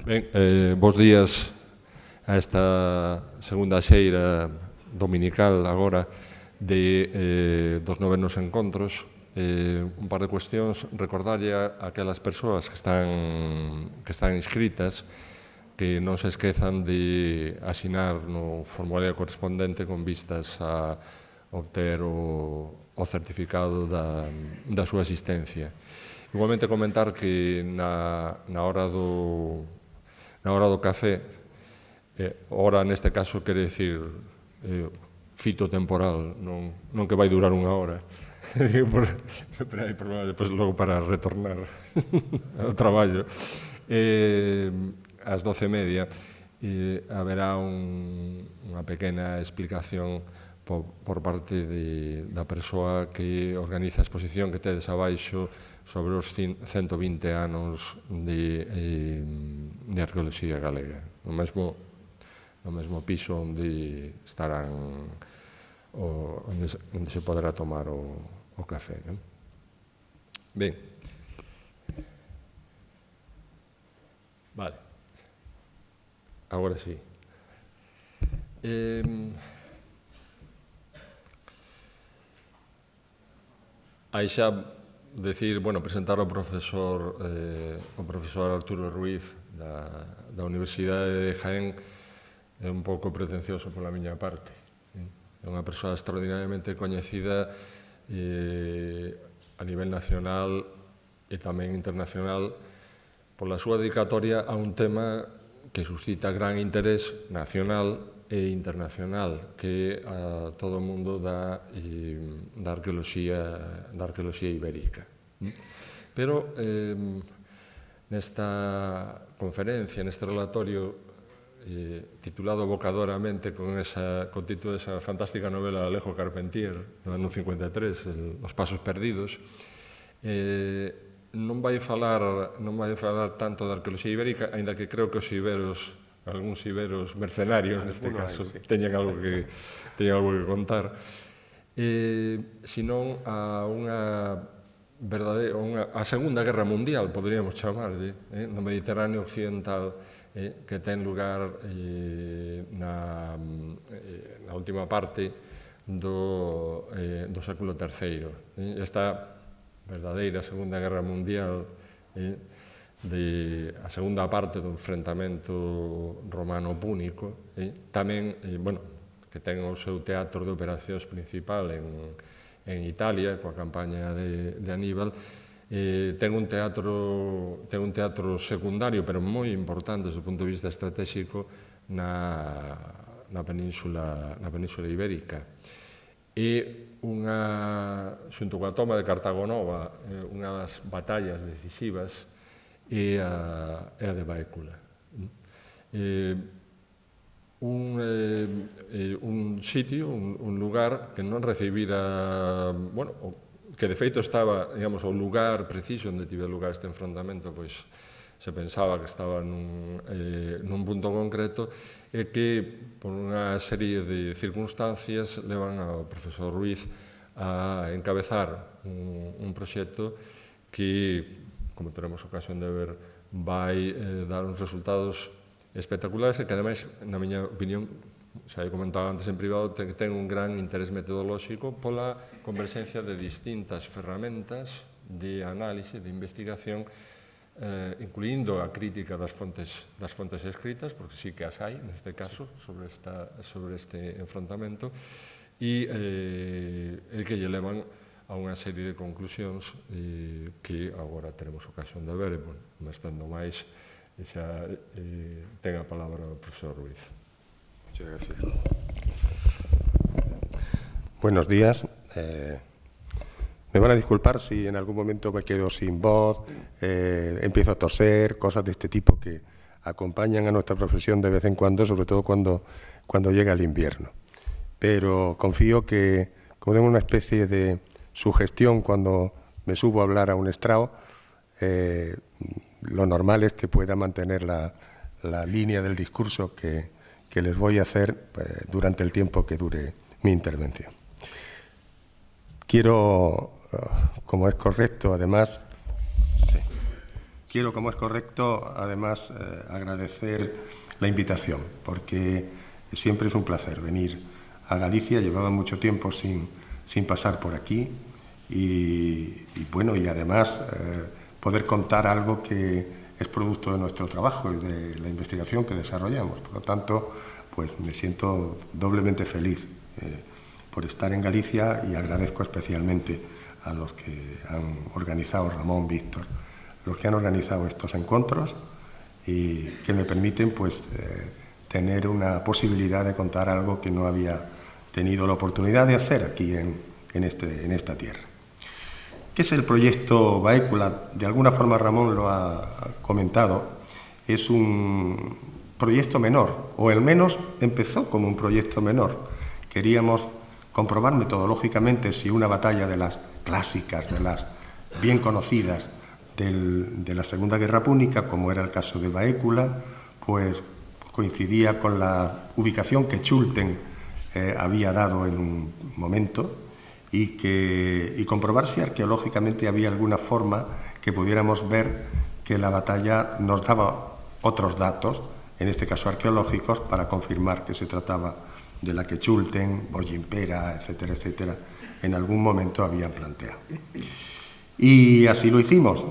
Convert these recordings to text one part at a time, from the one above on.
Ben, bos días a esta segunda xeira dominical agora dos novenos encontros. Un par de cuestións, recordarlle a aquelas persoas que están inscritas que non se esquezan de asinar no formulario correspondente con vistas a obter o certificado da súa asistencia. Igualmente comentar que na hora do café, hora neste caso quere dicir fito temporal, non que vai durar unha hora. Pero hai problema depois logo para retornar ao traballo. Ás 12:30 haberá unha pequena explicación por parte da persoa que organiza a exposición que tedes abaixo sobre os 120 anos de arqueoloxía galega. No mesmo piso onde estarán, onde se poderá tomar o café. Ben. Vale. Agora sí. Hai xa presentar ao profesor Arturo Ruiz da Universidade de Jaén é un pouco pretencioso pola miña parte. É unha persoa extraordinariamente coñecida a nivel nacional e tamén internacional pola súa dedicatoria a un tema que suscita gran interés nacional e internacional, que a todo o mundo da arqueoloxía ibérica. Pero nesta conferencia, neste relatorio titulado evocadoramente con título desa fantástica novela de Alejo Carpentier, no ano 53, Os pasos perdidos, non vai falar tanto da arqueoloxía ibérica, aínda que creo que algúns iberos mercenarios, neste caso, teñen algo que contar, senón a Segunda Guerra Mundial, poderíamos chamarlle, no Mediterráneo Occidental, que ten lugar na última parte do século III. Esta verdadeira Segunda Guerra Mundial, a segunda parte do enfrentamento romano-púnico, tamén, que ten o seu teatro de operacións principal en Italia, coa campaña de Aníbal, ten un teatro secundario, pero moi importante desde o punto de vista estratégico na península ibérica. E xunto coa toma de Cartago Nova, unha das batallas decisivas é a de Baécula. Un sitio, un lugar que non recibira, que de feito estaba, digamos, o lugar preciso onde tive lugar este enfrontamento, pois se pensaba que estaba nun punto concreto, e que, por unha serie de circunstancias, levan ao profesor Ruiz a encabezar un proxecto que, como teremos ocasión de ver, vai dar uns resultados espectaculares e que, ademais, na miña opinión, xa he comentado antes en privado, ten un gran interés metodolóxico pola converxencia de distintas ferramentas de análise, de investigación, incluindo a crítica das fontes escritas, porque sí que as hai, neste caso, sobre este enfrontamento, e que lle levan a unha serie de conclusións que agora teremos ocasión de ver, e, non estando máis, xa ten a palabra o profesor Ruiz. Muchas gracias. Buenos días. Me van a disculpar si en algún momento me quedo sin voz, empiezo a toser, cosas de este tipo que acompañan a nuestra profesión de vez en cuando, sobre todo cuando llega el invierno. Pero confío que, como tengo una especie de sugestión cuando me subo a hablar a un estrado, lo normal es que pueda mantener la línea del discurso que les voy a hacer durante el tiempo que dure mi intervención. Quiero, como es correcto, además, quiero, como es correcto, además agradecer la invitación, porque siempre es un placer venir a Galicia. Llevaba mucho tiempo sin pasar por aquí y bueno, y además poder contar algo que es producto de nuestro trabajo y de la investigación que desarrollamos. Por lo tanto, pues me siento doblemente feliz por estar en Galicia y agradezco especialmente a los que han organizado, Ramón, Víctor, los que han organizado estos encuentros y que me permiten pues tener una posibilidad de contar algo que no había tenido la oportunidad de hacer aquí en esta tierra. ¿Qué es el proyecto Baécula? De alguna forma Ramón lo ha comentado. Es un proyecto menor, o al menos empezó como un proyecto menor. Queríamos comprobar metodológicamente si una batalla de las clásicas, de las bien conocidas de la Segunda Guerra Púnica, como era el caso de Baécula, pues coincidía con la ubicación que Schulten había dado en un momento y comprobar si arqueológicamente había alguna forma que pudiéramos ver que la batalla nos daba otros datos, en este caso arqueológicos, para confirmar que se trataba de la que Schulten, Boyimpera, etcétera, etcétera, en algún momento habían planteado. Y así lo hicimos,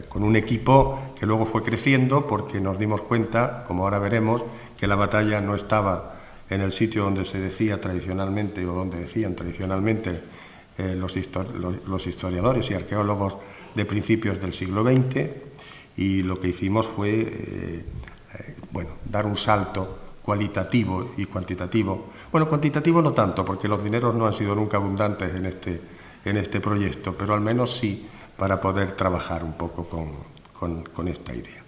con un equipo que luego fue creciendo porque nos dimos cuenta, como ahora veremos, que la batalla no estaba en el sitio donde se decía tradicionalmente o donde decían tradicionalmente los historiadores y arqueólogos de principios del siglo XX, y lo que hicimos fue dar un salto cualitativo y cuantitativo. Bueno, cuantitativo no tanto, porque los dineros no han sido nunca abundantes en este proyecto, pero al menos sí para poder trabajar un poco con esta idea.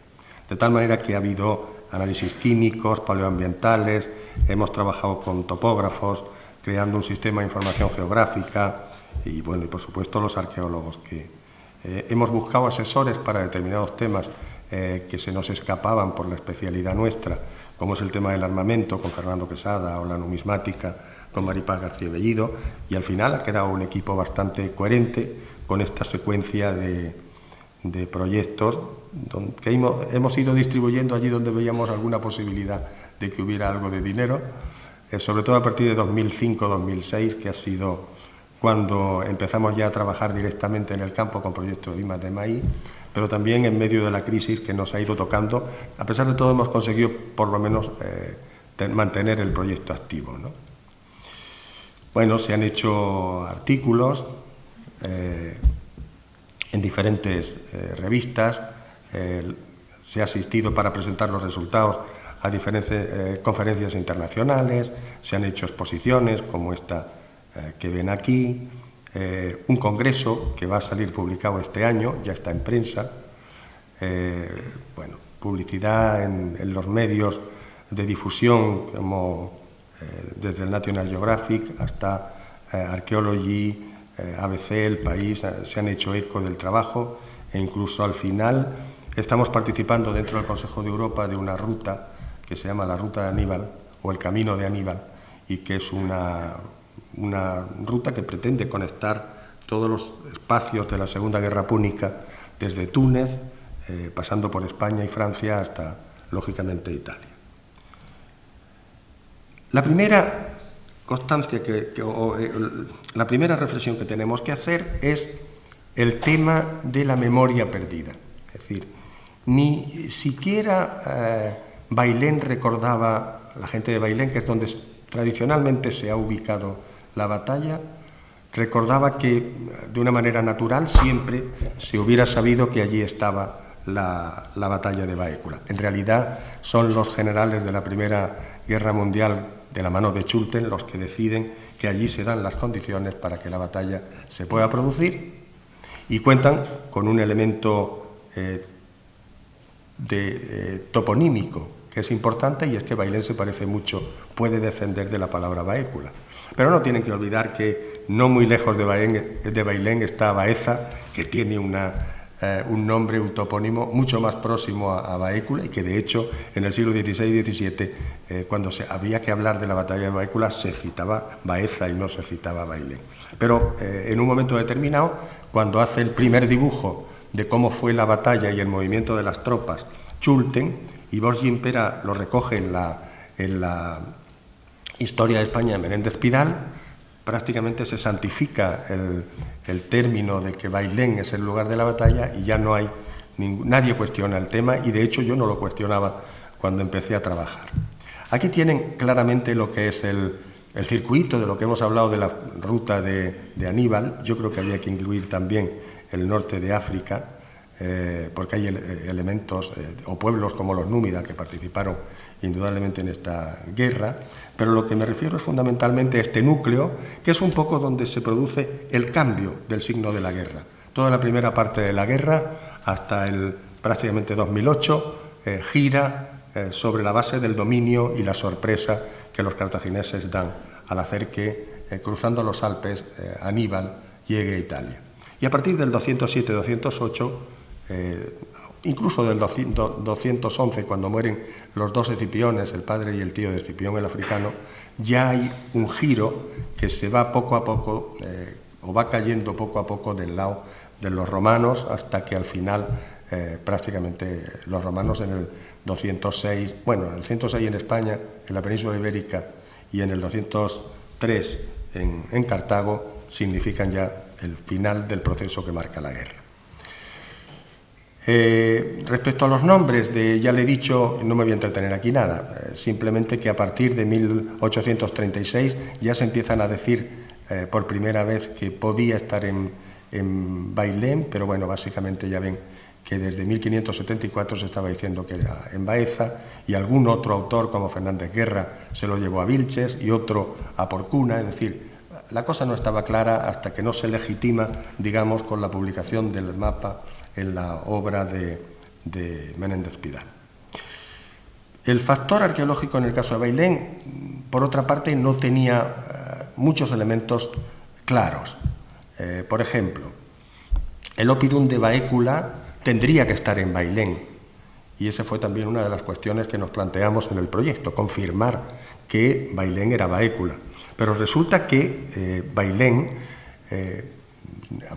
De tal manera que ha habido análisis químicos, paleoambientales, hemos trabajado con topógrafos, creando un sistema de información geográfica y, bueno, y por supuesto los arqueólogos que hemos buscado asesores para determinados temas que se nos escapaban por la especialidad nuestra, como es el tema del armamento con Fernando Quesada o la numismática con Maripaz García Bellido, y al final ha quedado un equipo bastante coherente con esta secuencia de proyectos que hemos ido distribuyendo allí donde veíamos alguna posibilidad de que hubiera algo de dinero, sobre todo a partir de 2005-2006, que ha sido cuando empezamos ya a trabajar directamente en el campo con proyectos I+D+I, pero también en medio de la crisis que nos ha ido tocando. A pesar de todo, hemos conseguido por lo menos mantener el proyecto activo, ¿no? Bueno, se han hecho artículos en diferentes revistas, se ha asistido para presentar los resultados a diferentes conferencias internacionales, se han hecho exposiciones como esta que ven aquí, un congreso que va a salir publicado este año, ya está en prensa, publicidad en los medios de difusión como desde el National Geographic hasta Archaeology, ABC, El País, se han hecho eco del trabajo e incluso al final estamos participando dentro del Consejo de Europa de una ruta que se llama la Ruta de Aníbal o el Camino de Aníbal, y que es una ruta que pretende conectar todos los espacios de la Segunda Guerra Púnica desde Túnez, pasando por España y Francia hasta, lógicamente, Italia. La primera constancia la primera reflexión que tenemos que hacer es el tema de la memoria perdida. Es decir, ni siquiera Bailén recordaba, la gente de Bailén, que es donde tradicionalmente se ha ubicado la batalla, recordaba que de una manera natural siempre se hubiera sabido que allí estaba la batalla de Baécula. En realidad son los generales de la Primera Guerra Mundial, de la mano de Schulten, los que deciden que allí se dan las condiciones para que la batalla se pueda producir, y cuentan con un elemento toponímico que es importante, y es que Bailén se parece mucho, puede descender de la palabra Baécula. Pero no tienen que olvidar que no muy lejos de Bailén está Baeza, que tiene un nombre, un topónimo mucho más próximo a Baécula, y que de hecho en el siglo XVI y XVII, cuando había que hablar de la batalla de Baécula, se citaba Baeza y no se citaba Bailén. Pero en un momento determinado, cuando hace el primer dibujo de cómo fue la batalla y el movimiento de las tropas Chulten, y Bosch Gimpera lo recoge en la Historia de España de Menéndez Pidal. Prácticamente se santifica el término de que Bailén es el lugar de la batalla y ya no hay nadie cuestiona el tema, y de hecho yo no lo cuestionaba cuando empecé a trabajar. Aquí tienen claramente lo que es el circuito de lo que hemos hablado de la ruta de Aníbal. Yo creo que habría que incluir también el norte de África, porque hay elementos o pueblos como los númidas que participaron indudablemente en esta guerra, pero lo que me refiero es fundamentalmente a este núcleo, que es un poco donde se produce el cambio del signo de la guerra. Toda la primera parte de la guerra, hasta el prácticamente 2008, gira sobre la base del dominio y la sorpresa que los cartagineses dan al hacer que, cruzando los Alpes, Aníbal llegue a Italia. Y a partir del 207-208, incluso del 211, cuando mueren los dos Escipiones, el padre y el tío de Escipión el africano, ya hay un giro que se va poco a poco, o va cayendo poco a poco del lado de los romanos, hasta que al final prácticamente los romanos en el 206, bueno, en el 106 en España, en la península ibérica, y en el 203 en Cartago, significan ya el final del proceso que marca la guerra. Respecto a los nombres, ya le he dicho, no me voy a entretener aquí nada, simplemente que a partir de 1836 ya se empiezan a decir por primera vez que podía estar en Bailén, pero bueno, básicamente ya ven que desde 1574 se estaba diciendo que era en Baeza, y algún otro autor como Fernández Guerra se lo llevó a Vilches y otro a Porcuna. Es decir, la cosa no estaba clara hasta que no se legitima, digamos, con la publicación del mapa en la obra de Menéndez Pidal. El factor arqueológico en el caso de Bailén, por otra parte, no tenía muchos elementos claros. Por ejemplo, el Oppidum de Baécula tendría que estar en Bailén, y esa fue también una de las cuestiones que nos planteamos en el proyecto, confirmar que Bailén era Baécula. Pero resulta que Bailén,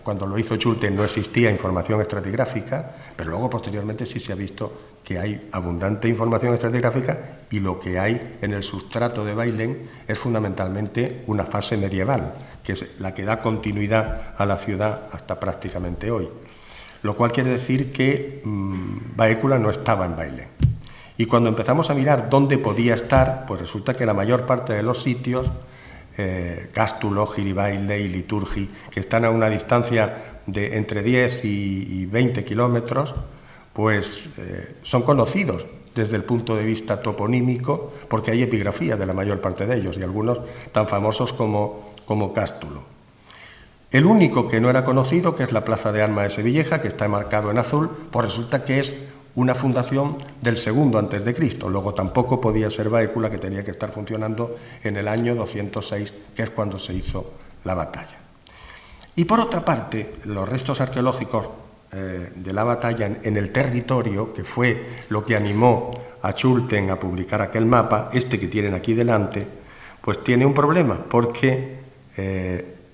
cuando lo hizo Chulten, no existía información estratigráfica, pero luego posteriormente sí se ha visto que hay abundante información estratigráfica, y lo que hay en el sustrato de Bailén es fundamentalmente una fase medieval, que es la que da continuidad a la ciudad hasta prácticamente hoy. Lo cual quiere decir que Baécula no estaba en Bailén. Y cuando empezamos a mirar dónde podía estar, pues resulta que la mayor parte de los sitios, Cástulo, Giribaile y Liturgi, que están a una distancia de entre 10 y 20 kilómetros, pues son conocidos desde el punto de vista toponímico, porque hay epigrafía de la mayor parte de ellos, y algunos tan famosos como Cástulo. El único que no era conocido, que es la Plaza de Armas de Sevilleja, que está marcado en azul, pues resulta que es una fundación del segundo antes de Cristo. Luego tampoco podía ser Baécula, que tenía que estar funcionando en el año 206, que es cuando se hizo la batalla. Y por otra parte, los restos arqueológicos de la batalla en el territorio, que fue lo que animó a Chulten a publicar aquel mapa, este que tienen aquí delante, pues tiene un problema, porque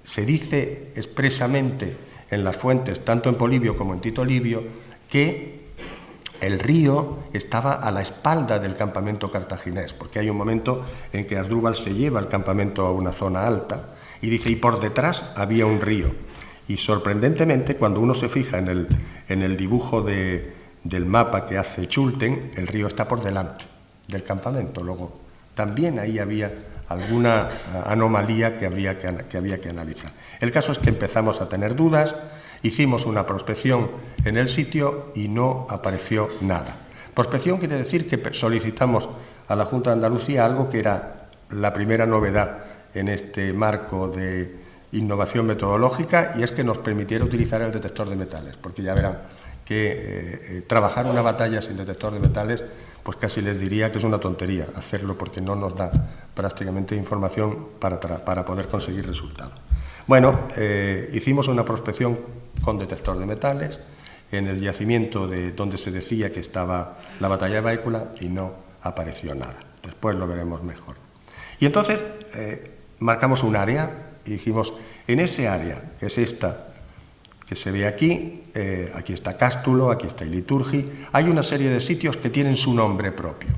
se dice expresamente en las fuentes, tanto en Polibio como en Tito Livio, que el río estaba a la espalda del campamento cartaginés, porque hay un momento en que Asdrúbal se lleva el campamento a una zona alta, y dice, y por detrás había un río. Y sorprendentemente, cuando uno se fija en el dibujo del mapa que hace Chulten, el río está por delante del campamento. Luego, también ahí había alguna anomalía que había que analizar. El caso es que empezamos a tener dudas, hicimos una prospección en el sitio y no apareció nada. Prospección quiere decir que solicitamos a la Junta de Andalucía algo que era la primera novedad en este marco de innovación metodológica, y es que nos permitiera utilizar el detector de metales, porque ya verán que trabajar una batalla sin detector de metales, pues casi les diría que es una tontería hacerlo, porque no nos da prácticamente información para poder conseguir resultados. Bueno, hicimos una prospección con detector de metales en el yacimiento de donde se decía que estaba la batalla de Baécula, y no apareció nada. Después lo veremos mejor. Y entonces marcamos un área y dijimos, en ese área, que es esta, que se ve aquí. Aquí está Cástulo, aquí está Iliturgi. Hay una serie de sitios que tienen su nombre propio.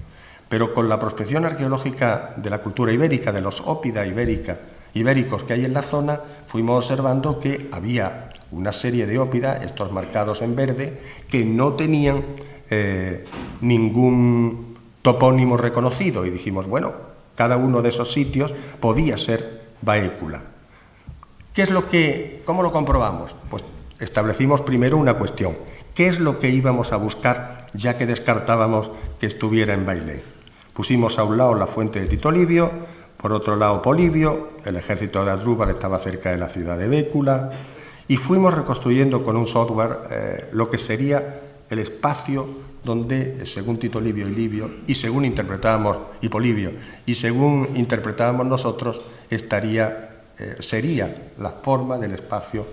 Pero con la prospección arqueológica de la cultura ibérica, de los ópida ibéricos que hay en la zona, fuimos observando que había una serie de ópida, estos marcados en verde, que no tenían ningún topónimo reconocido. Y dijimos, bueno, cada uno de esos sitios podía ser Baécula. ¿Cómo lo comprobamos? Pues establecimos primero una cuestión. ¿Qué es lo que íbamos a buscar, ya que descartábamos que estuviera en Bailén? Pusimos a un lado la fuente de Tito Livio, por otro lado Polibio, el ejército de Asdrúbal estaba cerca de la ciudad de Bécula, y fuimos reconstruyendo con un software lo que sería el espacio donde, según Tito Livio y Livio, y según interpretábamos, y Polibio, y según interpretábamos nosotros, sería la forma del espacio,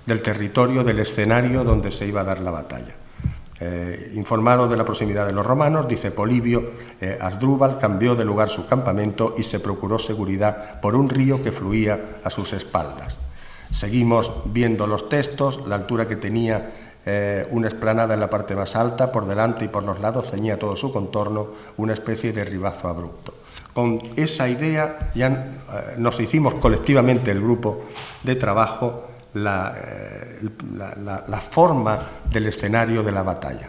del territorio, del escenario donde se iba a dar la batalla. Informado de la proximidad de los romanos, dice Polibio, Asdrúbal cambió de lugar su campamento y se procuró seguridad por un río que fluía a sus espaldas. Seguimos viendo los textos, la altura que tenía una explanada en la parte más alta, por delante y por los lados ceñía todo su contorno una especie de ribazo abrupto. Con esa idea ya nos hicimos colectivamente el grupo de trabajo la forma del escenario de la batalla.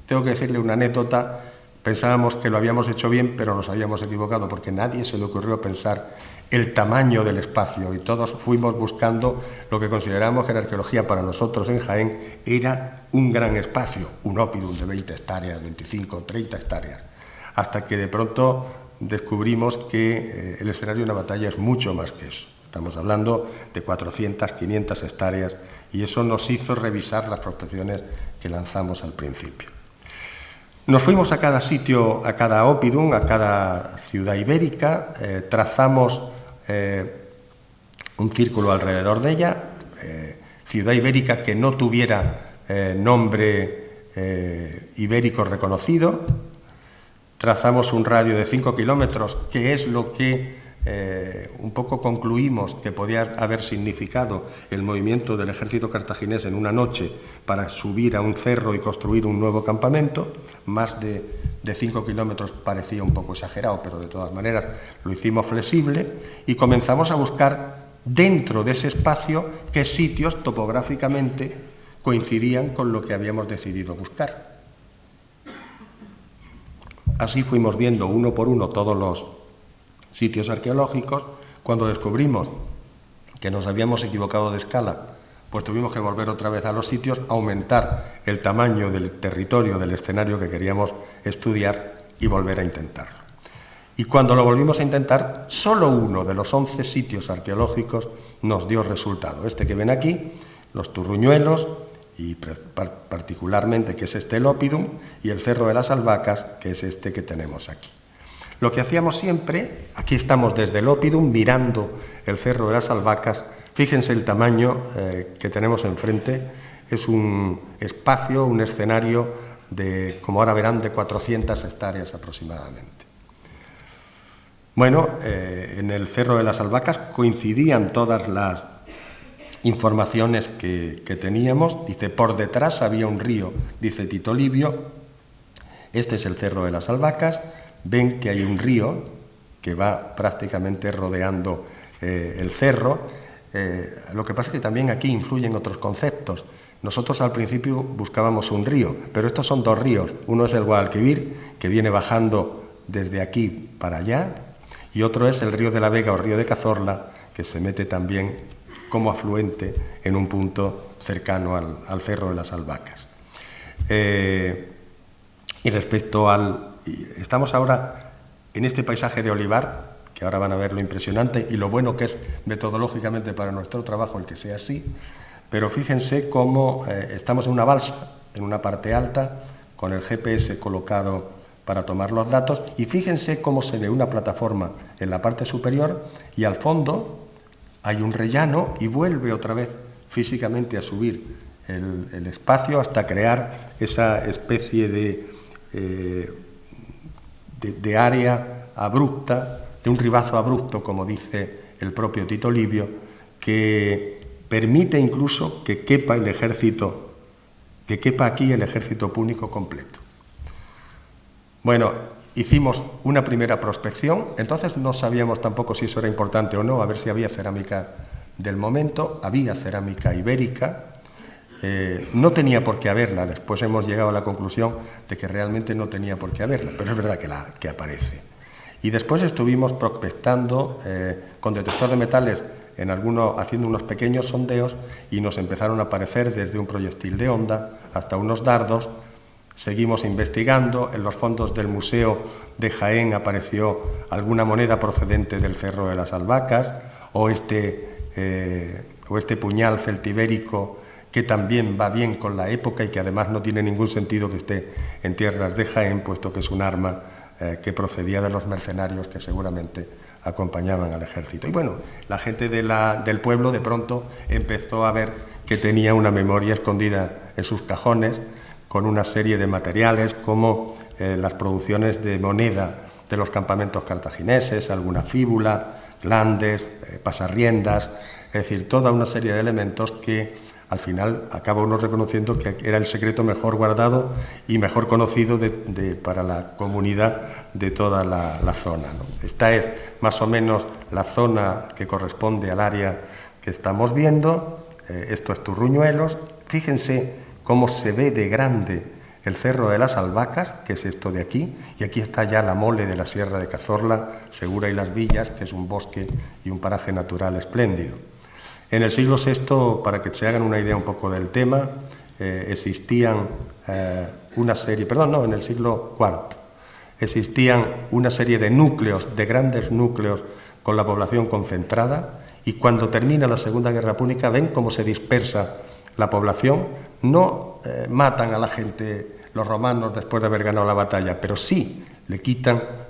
Tengo que decirle una anécdota. Pensábamos que lo habíamos hecho bien, pero nos habíamos equivocado porque nadie se le ocurrió pensar el tamaño del espacio y todos fuimos buscando lo que consideramos que en arqueología para nosotros en Jaén era un gran espacio, un ópidum de 20 hectáreas, 25, 30 hectáreas, hasta que de pronto descubrimos que el escenario de una batalla es mucho más que eso. Estamos hablando de 400, 500 hectáreas y eso nos hizo revisar las prospecciones que lanzamos al principio. Nos fuimos a cada sitio, a cada ópidum, a cada ciudad ibérica, trazamos un círculo alrededor de ella, ciudad ibérica que no tuviera nombre ibérico reconocido, trazamos un radio de 5 kilómetros, que es lo que un poco concluimos que podía haber significado el movimiento del ejército cartaginés en una noche para subir a un cerro y construir un nuevo campamento. Más de 5 kilómetros parecía un poco exagerado, pero de todas maneras lo hicimos flexible y comenzamos a buscar dentro de ese espacio qué sitios topográficamente coincidían con lo que habíamos decidido buscar. Así fuimos viendo uno por uno todos los sitios arqueológicos. Cuando descubrimos que nos habíamos equivocado de escala, pues tuvimos que volver otra vez a los sitios, aumentar el tamaño del territorio, del escenario que queríamos estudiar y volver a intentarlo. Y cuando lo volvimos a intentar, solo uno de los 11 sitios arqueológicos nos dio resultado. Este que ven aquí, los Turruñuelos, y particularmente que es este el ópidum, y el Cerro de las Albacas, que es este que tenemos aquí. Lo que hacíamos siempre, aquí estamos desde el ópidum mirando el Cerro de las Albacas, fíjense el tamaño que tenemos enfrente, es un espacio, un escenario de, como ahora verán, de 400 hectáreas aproximadamente. Bueno, en el Cerro de las Albacas coincidían todas las informaciones que teníamos. Dice, por detrás había un río, dice Tito Livio, este es el Cerro de las Albacas. Ven que hay un río que va prácticamente rodeando el cerro. Lo que pasa es que también aquí influyen otros conceptos. Nosotros al principio buscábamos un río, pero estos son dos ríos. Uno es el Guadalquivir, que viene bajando desde aquí para allá, y otro es el río de la Vega o río de Cazorla, que se mete también como afluente en un punto cercano al Cerro de las Albacas. Y respecto estamos ahora en este paisaje de olivar, que ahora van a ver lo impresionante y lo bueno que es metodológicamente para nuestro trabajo el que sea así, pero fíjense cómo estamos en una balsa, en una parte alta, con el GPS colocado para tomar los datos, y fíjense cómo se ve una plataforma en la parte superior y al fondo hay un rellano y vuelve otra vez físicamente a subir el espacio hasta crear esa especie de área abrupta, de un ribazo abrupto, como dice el propio Tito Livio, que permite incluso que quepa el ejército, que quepa aquí el ejército púnico completo. Bueno, hicimos una primera prospección, entonces no sabíamos tampoco si eso era importante o no, a ver si había cerámica del momento. Había cerámica ibérica, no tenía por qué haberla, después hemos llegado a la conclusión de que realmente no tenía por qué haberla, pero es verdad que aparece. Y después estuvimos prospectando con detector de metales, haciendo unos pequeños sondeos, y nos empezaron a aparecer desde un proyectil de onda hasta unos dardos. Seguimos investigando, en los fondos del Museo de Jaén apareció alguna moneda procedente del Cerro de las Albahacas, o este puñal celtibérico que también va bien con la época y que además no tiene ningún sentido que esté en tierras de Jaén, puesto que es un arma que procedía de los mercenarios que seguramente acompañaban al ejército. Y bueno, la gente del pueblo de pronto empezó a ver que tenía una memoria escondida en sus cajones, con una serie de materiales como las producciones de moneda de los campamentos cartagineses, alguna fíbula, glandes, pasarriendas, es decir, toda una serie de elementos que al final acaba uno reconociendo que era el secreto mejor guardado y mejor conocido para la comunidad de toda la zona, ¿no? Esta es más o menos la zona que corresponde al área que estamos viendo. Esto es Turruñuelos. Fíjense cómo se ve de grande el Cerro de las Albahacas, que es esto de aquí, y aquí está ya la mole de la Sierra de Cazorla, Segura y Las Villas, que es un bosque y un paraje natural espléndido. En el siglo VI, para que se hagan una idea un poco del tema, existían en el siglo IV, existían una serie de núcleos, de grandes núcleos, con la población concentrada, y cuando termina la Segunda Guerra Púnica ven cómo se dispersa la población. No matan a la gente los romanos después de haber ganado la batalla, pero sí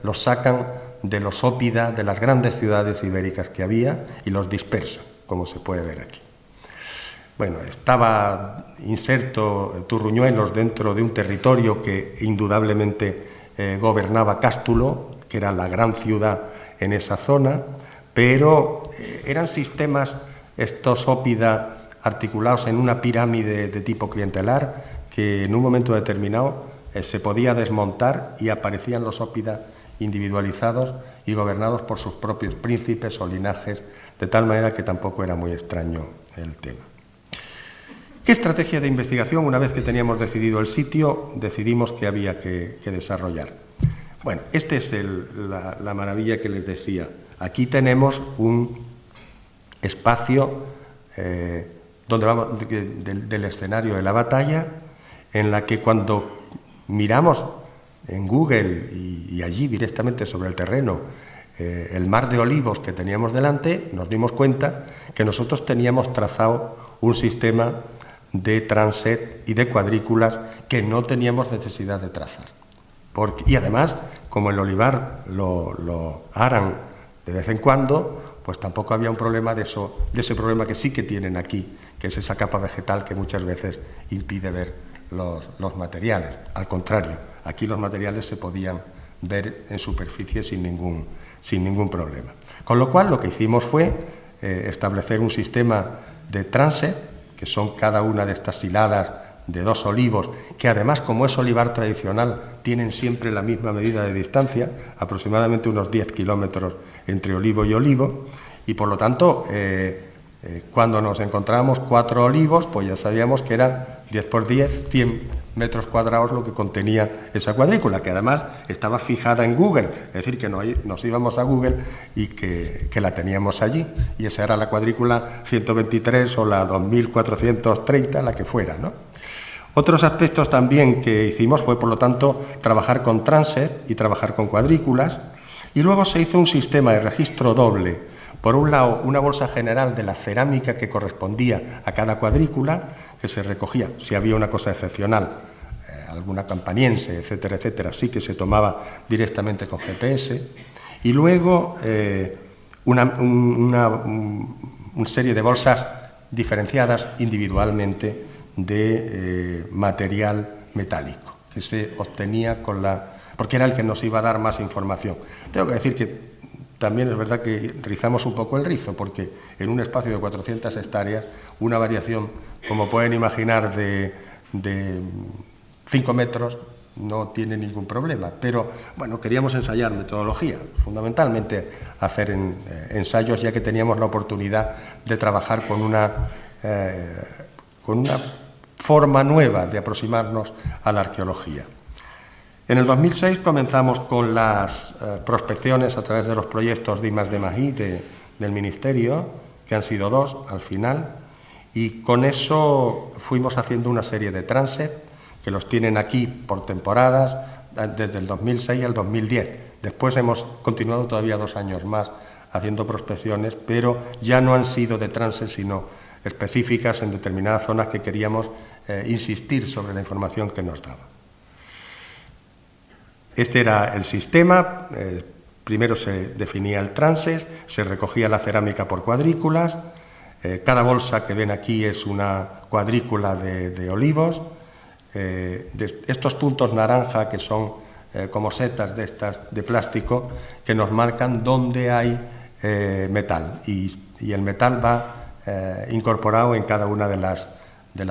los sacan de los ópida, de las grandes ciudades ibéricas que había, y los dispersan, como se puede ver aquí. Bueno, estaba inserto Turruñuelos dentro de un territorio que indudablemente gobernaba Cástulo, que era la gran ciudad en esa zona, pero eran sistemas, estos ópida, articulados en una pirámide de tipo clientelar, que en un momento determinado se podía desmontar y aparecían los ópida individualizados y gobernados por sus propios príncipes o linajes, de tal manera que tampoco era muy extraño el tema. ¿Qué estrategia de investigación, una vez que teníamos decidido el sitio, decidimos que había que desarrollar? Bueno, esta es la maravilla que les decía. Aquí tenemos un espacio del escenario de la batalla, en la que cuando miramos en Google y allí directamente sobre el terreno el mar de olivos que teníamos delante, nos dimos cuenta que nosotros teníamos trazado un sistema de transet y de cuadrículas que no teníamos necesidad de trazar. Y además, como el olivar lo aran de vez en cuando, pues tampoco había un problema de ese problema que sí que tienen aquí, que es esa capa vegetal que muchas veces impide ver los materiales. Al contrario, aquí los materiales se podían ver en superficie sin ningún problema. Con lo cual, lo que hicimos fue establecer un sistema de transet, que son cada una de estas hiladas de dos olivos, que además, como es olivar tradicional, tienen siempre la misma medida de distancia, aproximadamente unos 10 kilómetros entre olivo y olivo, y por lo tanto, cuando nos encontrábamos 4 olivos, pues ya sabíamos que era 10 por 10, 100 metros cuadrados lo que contenía esa cuadrícula, que además estaba fijada en Google, es decir, que nos íbamos a Google y que la teníamos allí, y esa era la cuadrícula 123 o la 2430, la que fuera, ¿no? Otros aspectos también que hicimos fue, por lo tanto, trabajar con transet y trabajar con cuadrículas, y luego se hizo un sistema de registro doble. Por un lado, una bolsa general de la cerámica que correspondía a cada cuadrícula, que se recogía, si había una cosa excepcional, alguna campaniense, etcétera, etcétera, sí que se tomaba directamente con GPS, y luego una serie de bolsas diferenciadas individualmente de material metálico, que se obtenía porque era el que nos iba a dar más información. Tengo que decir que también es verdad que rizamos un poco el rizo, porque en un espacio de 400 hectáreas, una variación, como pueden imaginar, de 5 metros no tiene ningún problema. Pero, bueno, queríamos ensayar metodología, fundamentalmente hacer ensayos, ya que teníamos la oportunidad de trabajar con una forma nueva de aproximarnos a la arqueología. En el 2006 comenzamos con las prospecciones a través de los proyectos de I+D+I del Ministerio, que han sido 2 al final, y con eso fuimos haciendo una serie de transect, que los tienen aquí por temporadas, desde el 2006 al 2010. Después hemos continuado todavía 2 años más haciendo prospecciones, pero ya no han sido de transect, sino específicas en determinadas zonas que queríamos insistir sobre la información que nos daba. Este era el sistema. Primero se definía el transect, se recogía la cerámica por cuadrículas. Cada bolsa que ven aquí es una cuadrícula de olivos. Estos puntos naranja, que son como setas de estas de plástico, que nos marcan dónde hay metal, y el metal va incorporado en cada una de las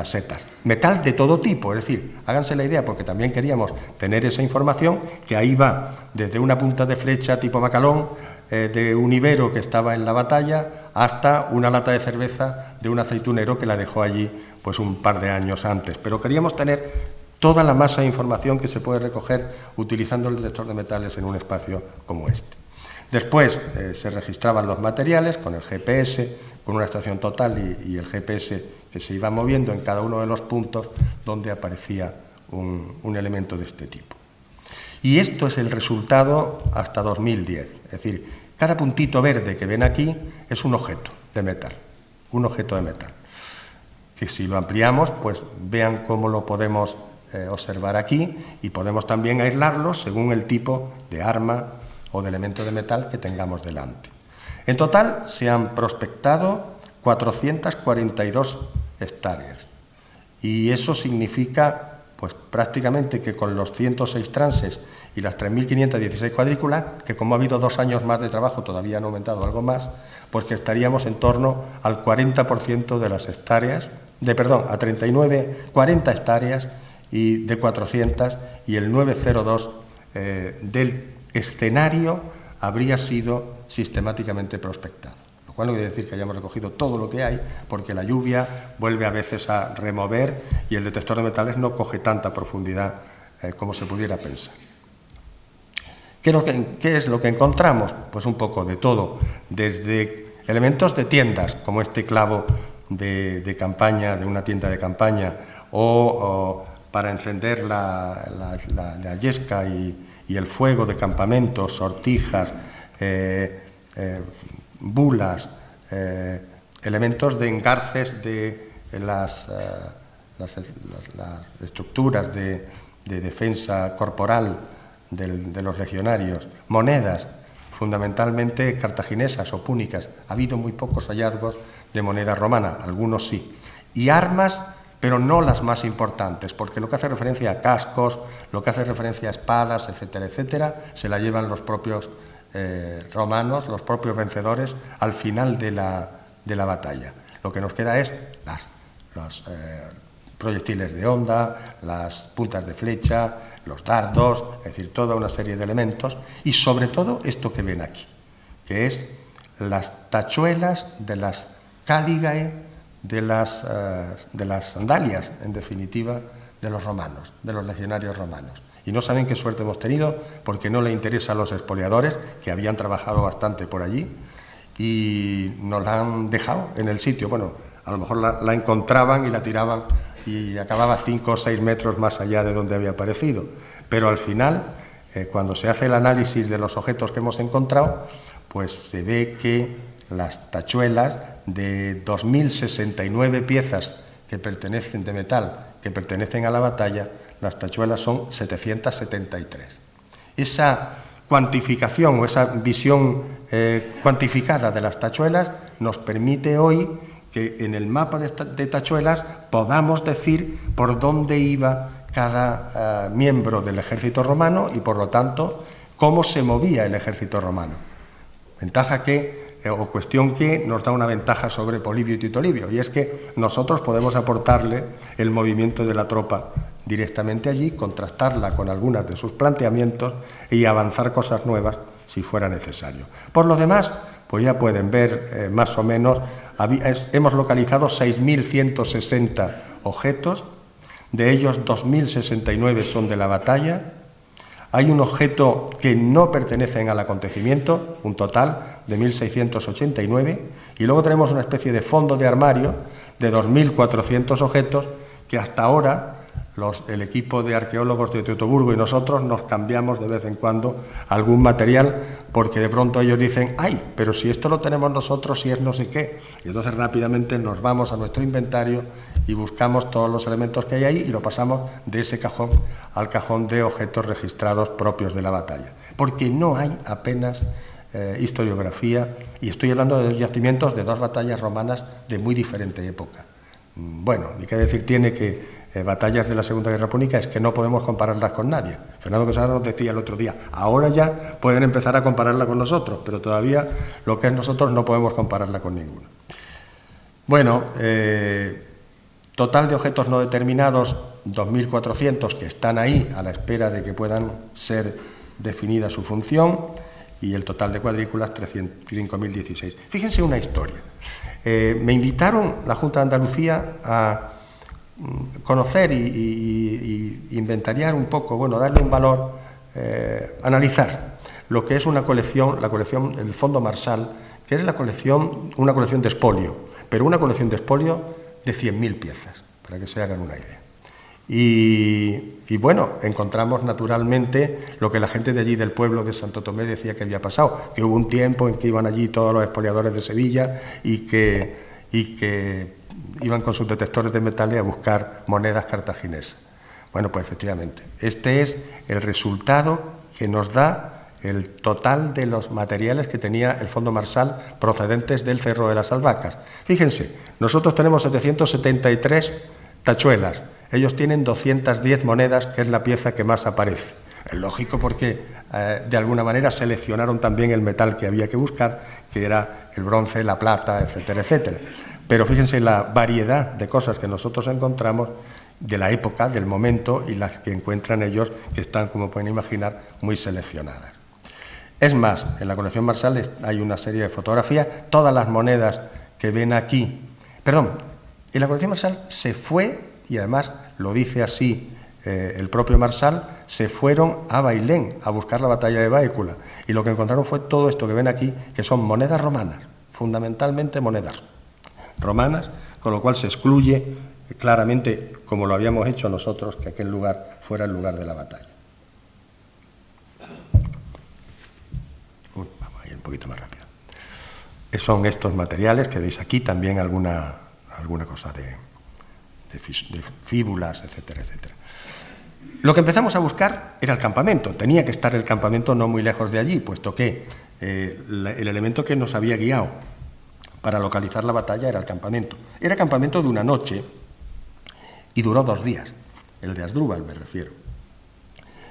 setas. Metal de todo tipo, es decir, háganse la idea, porque también queríamos tener esa información, que ahí va desde una punta de flecha tipo Macalón, de un ibero que estaba en la batalla, hasta una lata de cerveza de un aceitunero que la dejó allí pues un par de años antes. Pero queríamos tener toda la masa de información que se puede recoger utilizando el detector de metales en un espacio como este. Después se registraban los materiales con el GPS, con una estación total y el GPS que se iba moviendo en cada uno de los puntos donde aparecía un elemento de este tipo. Y esto es el resultado hasta 2010. Es decir, cada puntito verde que ven aquí es un objeto de metal, que si lo ampliamos, pues vean cómo lo podemos observar aquí, y podemos también aislarlos según el tipo de arma o de elemento de metal que tengamos delante. En total se han prospectado 442 hectáreas, y eso significa pues prácticamente que con los 106 transes y las 3.516 cuadrículas, que como ha habido 2 años más de trabajo todavía han aumentado algo más, pues que estaríamos en torno al 40% de las hectáreas, a 40 hectáreas y de 400, y el 902 del escenario habría sido sistemáticamente prospectado. Lo cual no quiere decir que hayamos recogido todo lo que hay, porque la lluvia vuelve a veces a remover y el detector de metales no coge tanta profundidad como se pudiera pensar. ¿Qué es lo que encontramos? Pues un poco de todo, desde elementos de tiendas, como este clavo de campaña, de una tienda de campaña, o para encender la yesca y el fuego de campamentos, sortijas, bulas, elementos de engarces de las estructuras de defensa corporal de los legionarios, monedas, fundamentalmente cartaginesas o púnicas. Ha habido muy pocos hallazgos de moneda romana, algunos sí. Y armas, pero no las más importantes, porque lo que hace referencia a cascos, lo que hace referencia a espadas, etcétera, etcétera, se la llevan los propios romanos, los propios vencedores, al final de la batalla. Lo que nos queda es los proyectiles de honda, las puntas de flecha, los dardos, es decir, toda una serie de elementos, y sobre todo esto que ven aquí, que es las tachuelas de las cáligae, de las sandalias, en definitiva, de los romanos, de los legionarios romanos. Y no saben qué suerte hemos tenido, porque no le interesa a los expoliadores, que habían trabajado bastante por allí, y nos la han dejado en el sitio. Bueno, a lo mejor la encontraban y la tiraban y acababa 5 o 6 metros más allá de donde había aparecido. Pero al final, cuando se hace el análisis de los objetos que hemos encontrado, pues se ve que las tachuelas de 2.069 piezas que pertenecen de metal, que pertenecen a la batalla, las tachuelas son 773. Esa cuantificación o esa visión cuantificada de las tachuelas nos permite hoy que en el mapa de tachuelas podamos decir por dónde iba cada miembro del ejército romano y, por lo tanto, cómo se movía el ejército romano. Ventaja que, o cuestión que nos da una ventaja sobre Polibio y Tito Livio, y es que nosotros podemos aportarle el movimiento de la tropa directamente allí, contrastarla con algunas de sus planteamientos y avanzar cosas nuevas si fuera necesario. Por lo demás, pues ya pueden ver más o menos, hemos localizado 6.160 objetos, de ellos 2.069 son de la batalla. Hay un objeto que no pertenecen al acontecimiento, un total de 1.689, y luego tenemos una especie de fondo de armario de 2.400 objetos que hasta ahora el equipo de arqueólogos de Teutoburgo y nosotros nos cambiamos de vez en cuando algún material, porque de pronto ellos dicen, ¡ay, pero si esto lo tenemos nosotros, si es no sé qué! Y entonces rápidamente nos vamos a nuestro inventario y buscamos todos los elementos que hay ahí y lo pasamos de ese cajón al cajón de objetos registrados propios de la batalla. Porque no hay apenas historiografía, y estoy hablando de dos yacimientos de dos batallas romanas de muy diferente época. Bueno, ni qué decir tiene que batallas de la Segunda Guerra Púnica es que no podemos compararlas con nadie. Fernando Quesada nos decía el otro día, ahora ya pueden empezar a compararla con nosotros, pero todavía lo que es nosotros no podemos compararla con ninguno. Bueno, total de objetos no determinados, 2.400 que están ahí a la espera de que puedan ser definida su función, y el total de cuadrículas 5.016. Fíjense una historia. Me invitaron la Junta de Andalucía a conocer y inventariar un poco, bueno, darle un valor, analizar lo que es una colección, la colección del Fondo Marsal, que es una colección de expolio, pero una colección de expolio de 100.000 piezas, para que se hagan una idea. Y bueno, encontramos naturalmente lo que la gente de allí del pueblo de Santo Tomé decía que había pasado, que hubo un tiempo en que iban allí todos los expoliadores de Sevilla y que iban con sus detectores de metales a buscar monedas cartaginesas. Bueno, pues efectivamente, este es el resultado que nos da el total de los materiales que tenía el Fondo Marsal procedentes del Cerro de las Albahacas. Fíjense, nosotros tenemos 773 tachuelas, ellos tienen 210 monedas, que es la pieza que más aparece. Es lógico porque de alguna manera seleccionaron también el metal que había que buscar, que era el bronce, la plata, etcétera, etcétera. Pero fíjense la variedad de cosas que nosotros encontramos de la época, del momento, y las que encuentran ellos, que están, como pueden imaginar, muy seleccionadas. Es más, en la colección Marsal hay una serie de fotografías, todas las monedas que ven aquí, perdón, en la colección Marsal se fue, y además lo dice así el propio Marsal, se fueron a Bailén a buscar la batalla de Báecula, y lo que encontraron fue todo esto que ven aquí, que son monedas romanas, fundamentalmente monedas romanas, con lo cual se excluye claramente, como lo habíamos hecho nosotros, que aquel lugar fuera el lugar de la batalla. Vamos a ir un poquito más rápido. Son estos materiales que veis aquí, también alguna cosa de fíbulas, etcétera, etcétera. Lo que empezamos a buscar era el campamento. Tenía que estar el campamento no muy lejos de allí, puesto que el elemento que nos había guiado para localizar la batalla era el campamento. Era campamento de una noche y duró 2 días, el de Asdrúbal me refiero.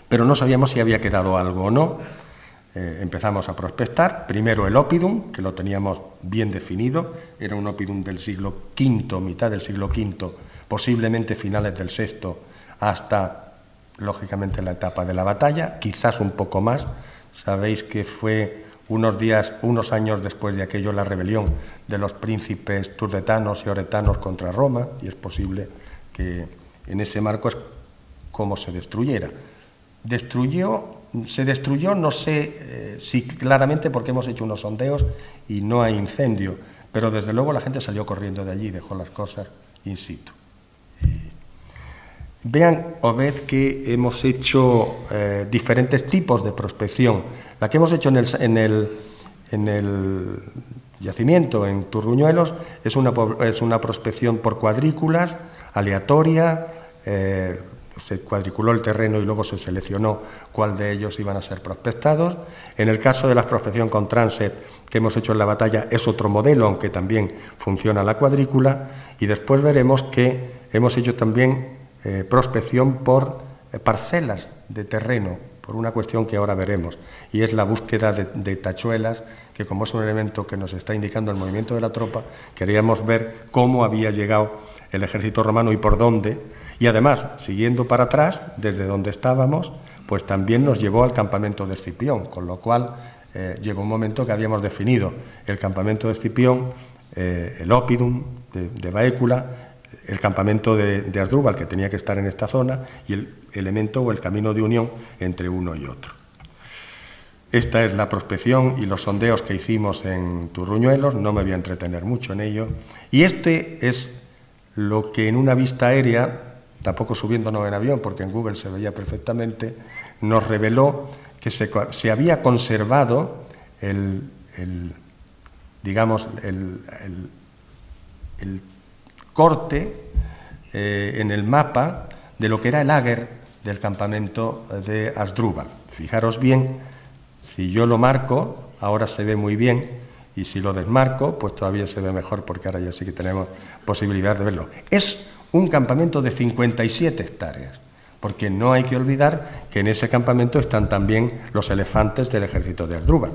Pero no sabíamos si había quedado algo o no. Empezamos a prospectar, primero el Oppidum, que lo teníamos bien definido, era un Oppidum del siglo V, mitad del siglo V, posiblemente finales del VI, hasta, lógicamente, la etapa de la batalla, quizás un poco más. Sabéis que fue unos años después de aquello, la rebelión de los príncipes turdetanos y oretanos contra Roma, y es posible que en ese marco es como se destruyera. Se destruyó, no sé si claramente, porque hemos hecho unos sondeos y no hay incendio, pero desde luego la gente salió corriendo de allí y dejó las cosas in situ. Vean o ved que hemos hecho diferentes tipos de prospección. La que hemos hecho en el yacimiento, en Turruñuelos, es una prospección por cuadrículas, aleatoria. Se cuadriculó el terreno y luego se seleccionó cuál de ellos iban a ser prospectados. En el caso de la prospección con Transect que hemos hecho en la batalla es otro modelo, aunque también funciona la cuadrícula. Y después veremos que hemos hecho también prospección por parcelas de terreno, por una cuestión que ahora veremos, y es la búsqueda de tachuelas, que como es un elemento que nos está indicando el movimiento de la tropa, queríamos ver cómo había llegado el ejército romano y por dónde, y además, siguiendo para atrás, desde donde estábamos, pues también nos llevó al campamento de Escipión, con lo cual llegó un momento que habíamos definido el campamento de Escipión, el Oppidum de Baécula, el campamento de Asdrúbal, que tenía que estar en esta zona, y el elemento o el camino de unión entre uno y otro. Esta es la prospección y los sondeos que hicimos en Turruñuelos, no me voy a entretener mucho en ello, y este es lo que en una vista aérea, tampoco subiéndonos en avión, porque en Google se veía perfectamente, nos reveló que se había conservado el corte en el mapa de lo que era el áger del campamento de Asdrúbal. Fijaros bien, si yo lo marco, ahora se ve muy bien, y si lo desmarco, pues todavía se ve mejor, porque ahora ya sí que tenemos posibilidad de verlo. Es un campamento de 57 hectáreas, porque no hay que olvidar que en ese campamento están también los elefantes del ejército de Asdrúbal,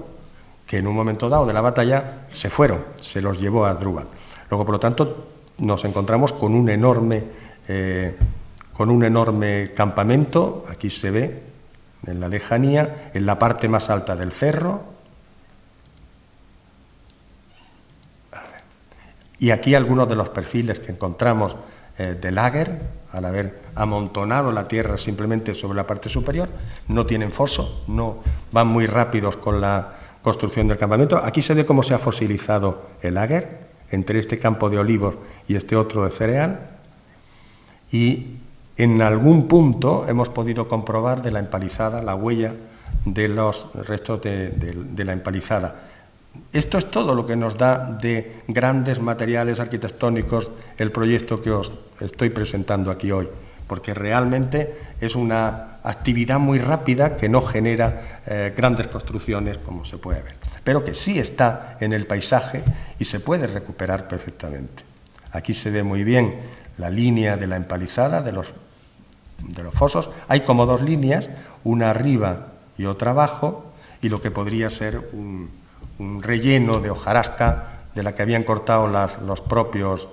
que en un momento dado de la batalla se fueron, se los llevó a Asdrúbal. Luego, por lo tanto, nos encontramos con un enorme campamento, aquí se ve en la lejanía, en la parte más alta del cerro, y aquí algunos de los perfiles que encontramos del áger, al haber amontonado la tierra simplemente sobre la parte superior, no tienen foso, no van muy rápidos con la construcción del campamento. Aquí se ve cómo se ha fosilizado el áger, entre este campo de olivos y este otro de cereal, y en algún punto hemos podido comprobar de la empalizada, la huella de los restos de la empalizada. Esto es todo lo que nos da de grandes materiales arquitectónicos el proyecto que os estoy presentando aquí hoy, porque realmente es una actividad muy rápida que no genera grandes construcciones, como se puede ver, pero que sí está en el paisaje y se puede recuperar perfectamente. Aquí se ve muy bien la línea de la empalizada, de los fosos. Hay como dos líneas, una arriba y otra abajo, y lo que podría ser un relleno de hojarasca de la que habían cortado los propios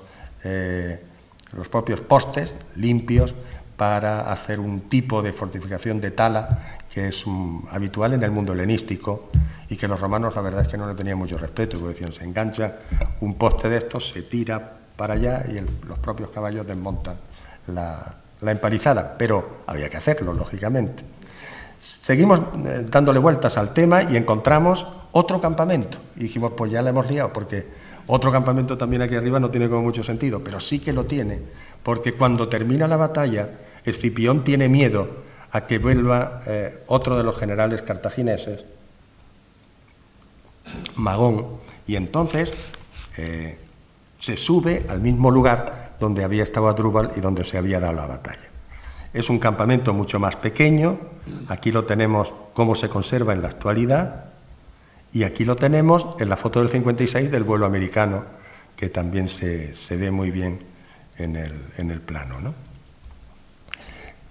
postes limpios para hacer un tipo de fortificación de tala que es habitual en el mundo helenístico y que los romanos la verdad es que no le tenían mucho respeto, porque decían, se engancha un poste de estos, se tira para allá y los propios caballos desmontan la empalizada, pero había que hacerlo, lógicamente. Seguimos dándole vueltas al tema y encontramos otro campamento. Y dijimos, pues ya le hemos liado, porque otro campamento también aquí arriba no tiene como mucho sentido, pero sí que lo tiene, porque cuando termina la batalla, Escipión tiene miedo a que vuelva otro de los generales cartagineses, Magón, y entonces se sube al mismo lugar donde había estado Asdrúbal y donde se había dado la batalla. Es un campamento mucho más pequeño, aquí lo tenemos cómo se conserva en la actualidad, y aquí lo tenemos en la foto del 56 del vuelo americano, que también se ve muy bien en el plano, ¿no?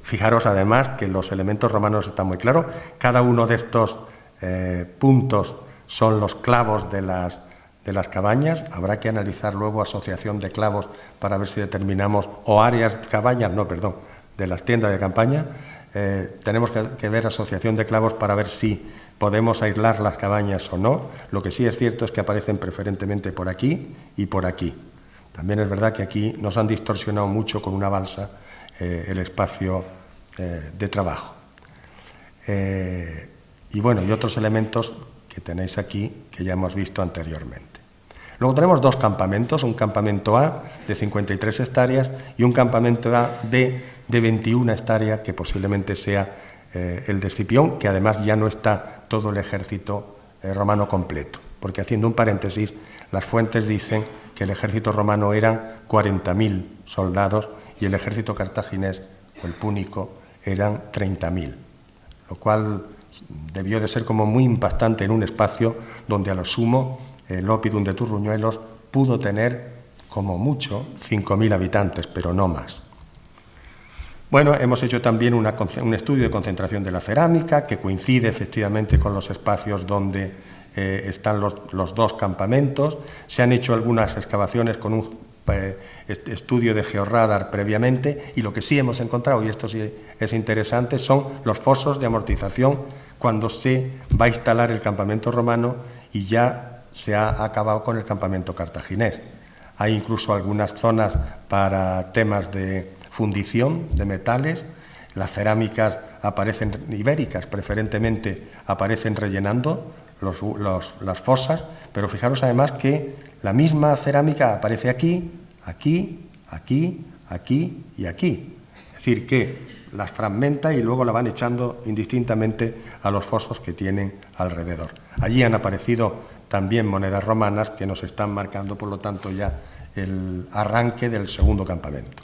Fijaros además que los elementos romanos están muy claros, cada uno de estos puntos son los clavos de las cabañas, habrá que analizar luego asociación de clavos para ver si determinamos, o áreas, cabañas, no, perdón, de las tiendas de campaña, tenemos que ver asociación de clavos para ver si podemos aislar las cabañas o no. Lo que sí es cierto es que aparecen preferentemente por aquí y por aquí. También es verdad que aquí nos han distorsionado mucho con una balsa el espacio de trabajo. Y bueno, y otros elementos que tenéis aquí que ya hemos visto anteriormente. Luego tenemos dos campamentos, un campamento A de 53 hectáreas y un campamento A de 21 hectáreas, que posiblemente sea el de Escipión, que además ya no está todo el ejército romano completo, porque haciendo un paréntesis, las fuentes dicen que el ejército romano eran 40.000 soldados y el ejército cartaginés o el púnico eran 30.000, lo cual debió de ser como muy impactante en un espacio donde a lo sumo el Oppidum de Turruñuelos pudo tener como mucho 5.000 habitantes, pero no más. Bueno, hemos hecho también un estudio de concentración de la cerámica que coincide efectivamente con los espacios donde están los dos campamentos. Se han hecho algunas excavaciones con un estudio de georradar previamente, y lo que sí hemos encontrado, y esto sí es interesante, son los fosos de amortización cuando se va a instalar el campamento romano y ya se ha acabado con el campamento cartaginés. Hay incluso algunas zonas para temas de fundición de metales. Las cerámicas aparecen, ibéricas preferentemente, aparecen rellenando las fosas, pero fijaros además que la misma cerámica aparece aquí, aquí, aquí, aquí y aquí. Es decir, que las fragmenta y luego la van echando indistintamente a los fosos que tienen alrededor. Allí han aparecido también monedas romanas que nos están marcando, por lo tanto, ya el arranque del segundo campamento.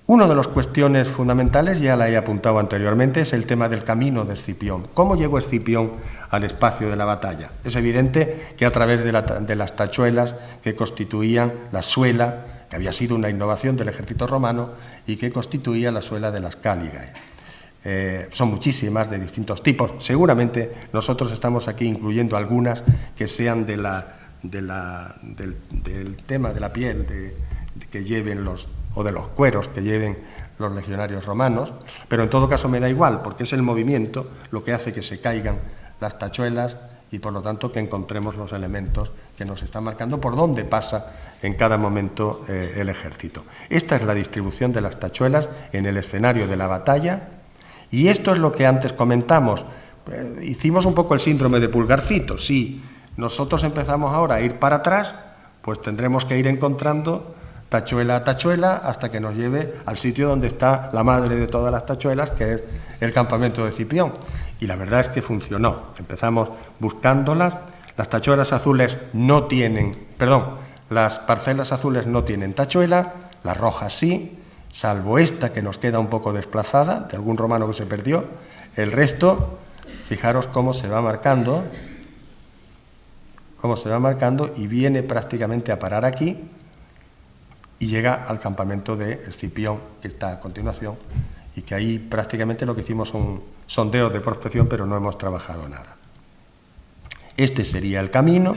Una de las cuestiones fundamentales, ya la he apuntado anteriormente, es el tema del camino de Escipión. ¿Cómo llegó Escipión al espacio de la batalla? Es evidente que a través de las tachuelas que constituían la suela, que había sido una innovación del ejército romano y que constituía la suela de las Cáligae. Son muchísimas, de distintos tipos. Seguramente nosotros estamos aquí incluyendo algunas que sean del tema de la piel que lleven o de los cueros que lleven los legionarios romanos, pero en todo caso me da igual, porque es el movimiento lo que hace que se caigan las tachuelas y por lo tanto que encontremos los elementos que nos están marcando por dónde pasa en cada momento el ejército. Esta es la distribución de las tachuelas en el escenario de la batalla, y esto es lo que antes comentamos. Hicimos un poco el síndrome de Pulgarcito. Si nosotros empezamos ahora a ir para atrás, pues tendremos que ir encontrando tachuela a tachuela hasta que nos lleve al sitio donde está la madre de todas las tachuelas, que es el campamento de Escipión. Y la verdad es que funcionó. Empezamos buscándolas. Las tachuelas azules no tienen, las parcelas azules no tienen tachuela, las rojas sí, salvo esta que nos queda un poco desplazada, de algún romano que se perdió. El resto, fijaros cómo se va marcando y viene prácticamente a parar aquí y llega al campamento de Escipión, que está a continuación, y que ahí prácticamente lo que hicimos son sondeos de prospección, pero no hemos trabajado nada. Este sería el camino,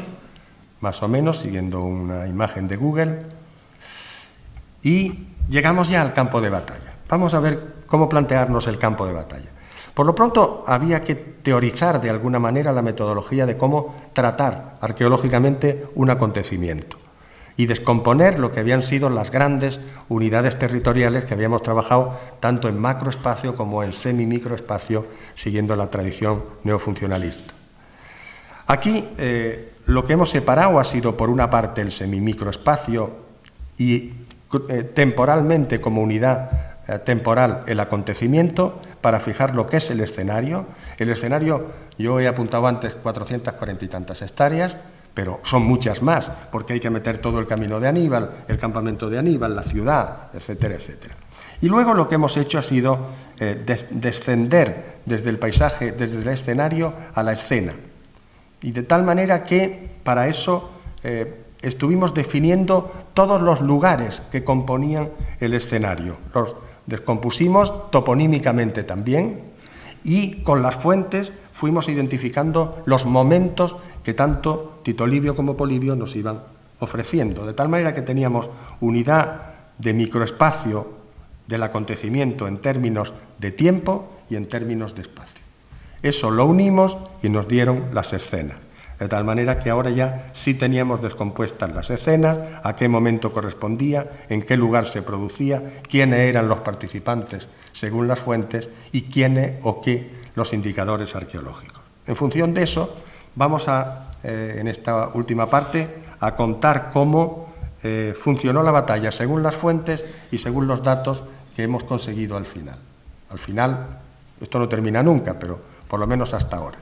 más o menos, siguiendo una imagen de Google, y llegamos ya al campo de batalla. Vamos a ver cómo plantearnos el campo de batalla. Por lo pronto, había que teorizar de alguna manera la metodología de cómo tratar arqueológicamente un acontecimiento y descomponer lo que habían sido las grandes unidades territoriales que habíamos trabajado tanto en macroespacio como en semi-microespacio, siguiendo la tradición neofuncionalista. Aquí lo que hemos separado ha sido, por una parte, el semi-microespacio y temporalmente, como unidad temporal, el acontecimiento, para fijar lo que es el escenario. El escenario, yo he apuntado antes 440 y tantas hectáreas, pero son muchas más, porque hay que meter todo el camino de Aníbal, el campamento de Aníbal, la ciudad, etcétera, etcétera. Y luego lo que hemos hecho ha sido descender desde el paisaje, desde el escenario a la escena. Y de tal manera que para eso estuvimos definiendo todos los lugares que componían el escenario. Los descompusimos toponímicamente también, y con las fuentes fuimos identificando los momentos que tanto Tito Livio como Polibio nos iban ofreciendo, de tal manera que teníamos unidad de microespacio del acontecimiento en términos de tiempo y en términos de espacio. Eso lo unimos y nos dieron las escenas, de tal manera que ahora ya sí teníamos descompuestas las escenas, a qué momento correspondía, en qué lugar se producía, quiénes eran los participantes según las fuentes y quiénes o qué los indicadores arqueológicos. En función de eso, vamos en esta última parte, a contar cómo funcionó la batalla según las fuentes y según los datos que hemos conseguido al final. Al final, esto no termina nunca, pero por lo menos hasta ahora.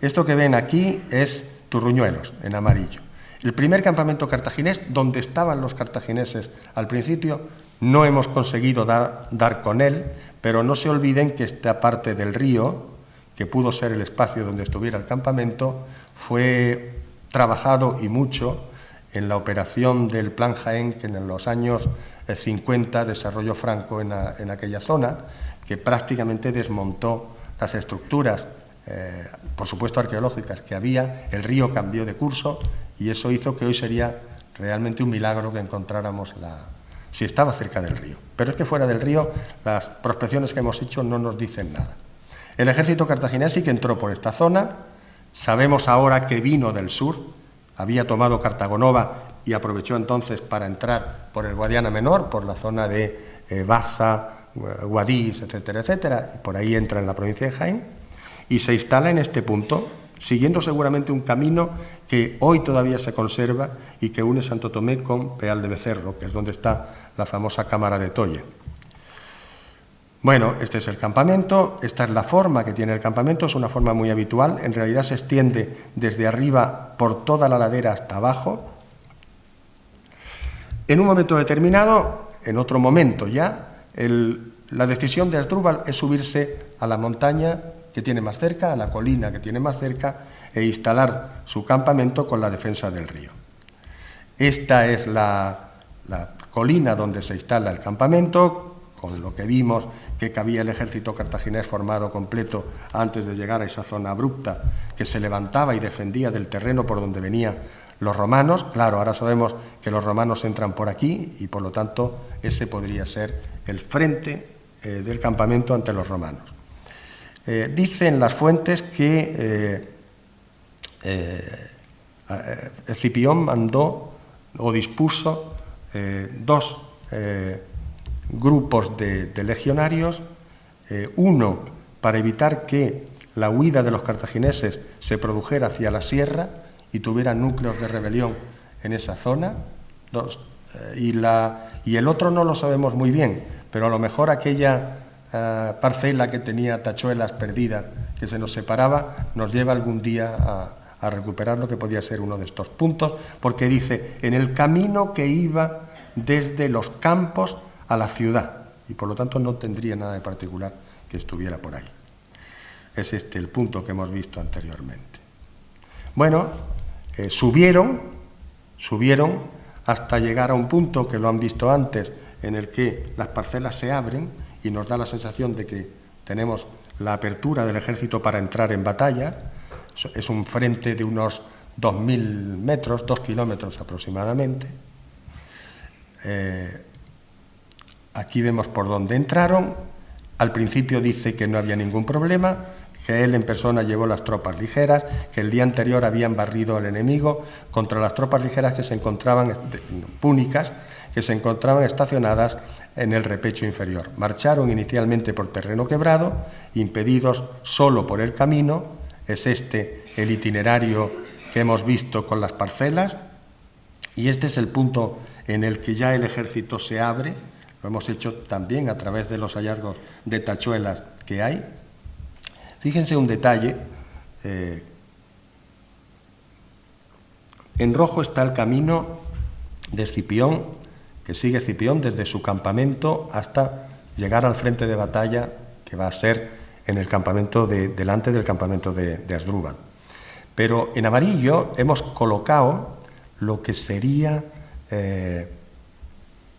Esto que ven aquí es Turruñuelos, en amarillo. El primer campamento cartaginés, donde estaban los cartagineses al principio, no hemos conseguido dar con él, pero no se olviden que esta parte del río, que pudo ser el espacio donde estuviera el campamento, fue trabajado y mucho en la operación del Plan Jaén, que en los años 50 desarrolló Franco en aquella zona, que prácticamente desmontó las estructuras, por supuesto arqueológicas, que había. El río cambió de curso y eso hizo que hoy sería realmente un milagro que encontráramos si estaba cerca del río. Pero es que fuera del río las prospecciones que hemos hecho no nos dicen nada. El ejército cartaginés sí que entró por esta zona. Sabemos ahora que vino del sur, había tomado Cartagonova y aprovechó entonces para entrar por el Guadiana Menor, por la zona de Baza, Guadix, etcétera, etcétera, y por ahí entra en la provincia de Jaén y se instala en este punto, siguiendo seguramente un camino que hoy todavía se conserva y que une Santo Tomé con Peal de Becerro, que es donde está la famosa Cámara de Tolle. Bueno, este es el campamento, esta es la forma que tiene el campamento, es una forma muy habitual, en realidad se extiende desde arriba por toda la ladera hasta abajo. En un momento determinado, en otro momento ya, la decisión de Asdrúbal es subirse a la montaña que tiene más cerca, a la colina que tiene más cerca, e instalar su campamento con la defensa del río. Esta es la colina donde se instala el campamento, con lo que vimos que cabía el ejército cartaginés formado completo antes de llegar a esa zona abrupta que se levantaba y defendía del terreno por donde venían los romanos. Claro, ahora sabemos que los romanos entran por aquí y por lo tanto ese podría ser el frente del campamento ante los romanos. Dicen las fuentes que Escipión mandó o dispuso dos grupos de legionarios, uno para evitar que la huida de los cartagineses se produjera hacia la sierra y tuviera núcleos de rebelión en esa zona, y el otro no lo sabemos muy bien, pero a lo mejor aquella parcela que tenía tachuelas perdida, que se nos separaba, nos lleva algún día a recuperar lo que podía ser uno de estos puntos, porque dice, en el camino que iba desde los campos a la ciudad, y por lo tanto no tendría nada de particular que estuviera por ahí. Es este el punto que hemos visto anteriormente. Bueno, subieron hasta llegar a un punto que lo han visto antes, en el que las parcelas se abren y nos da la sensación de que tenemos la apertura del ejército para entrar en batalla. Es un frente de unos 2.000 metros, 2 kilómetros aproximadamente. Aquí vemos por dónde entraron. Al principio dice que no había ningún problema, que él en persona llevó las tropas ligeras, que el día anterior habían barrido al enemigo contra las tropas ligeras que se encontraban, púnicas, que se encontraban estacionadas en el repecho inferior. Marcharon inicialmente por terreno quebrado, impedidos solo por el camino. Es este el itinerario que hemos visto con las parcelas, y este es el punto en el que ya el ejército se abre. Lo hemos hecho también a través de los hallazgos de tachuelas que hay. Fíjense un detalle. En rojo está el camino de Escipión, que sigue Escipión desde su campamento hasta llegar al frente de batalla, que va a ser en el campamento delante del campamento de Asdrúbal. Pero en amarillo hemos colocado lo que sería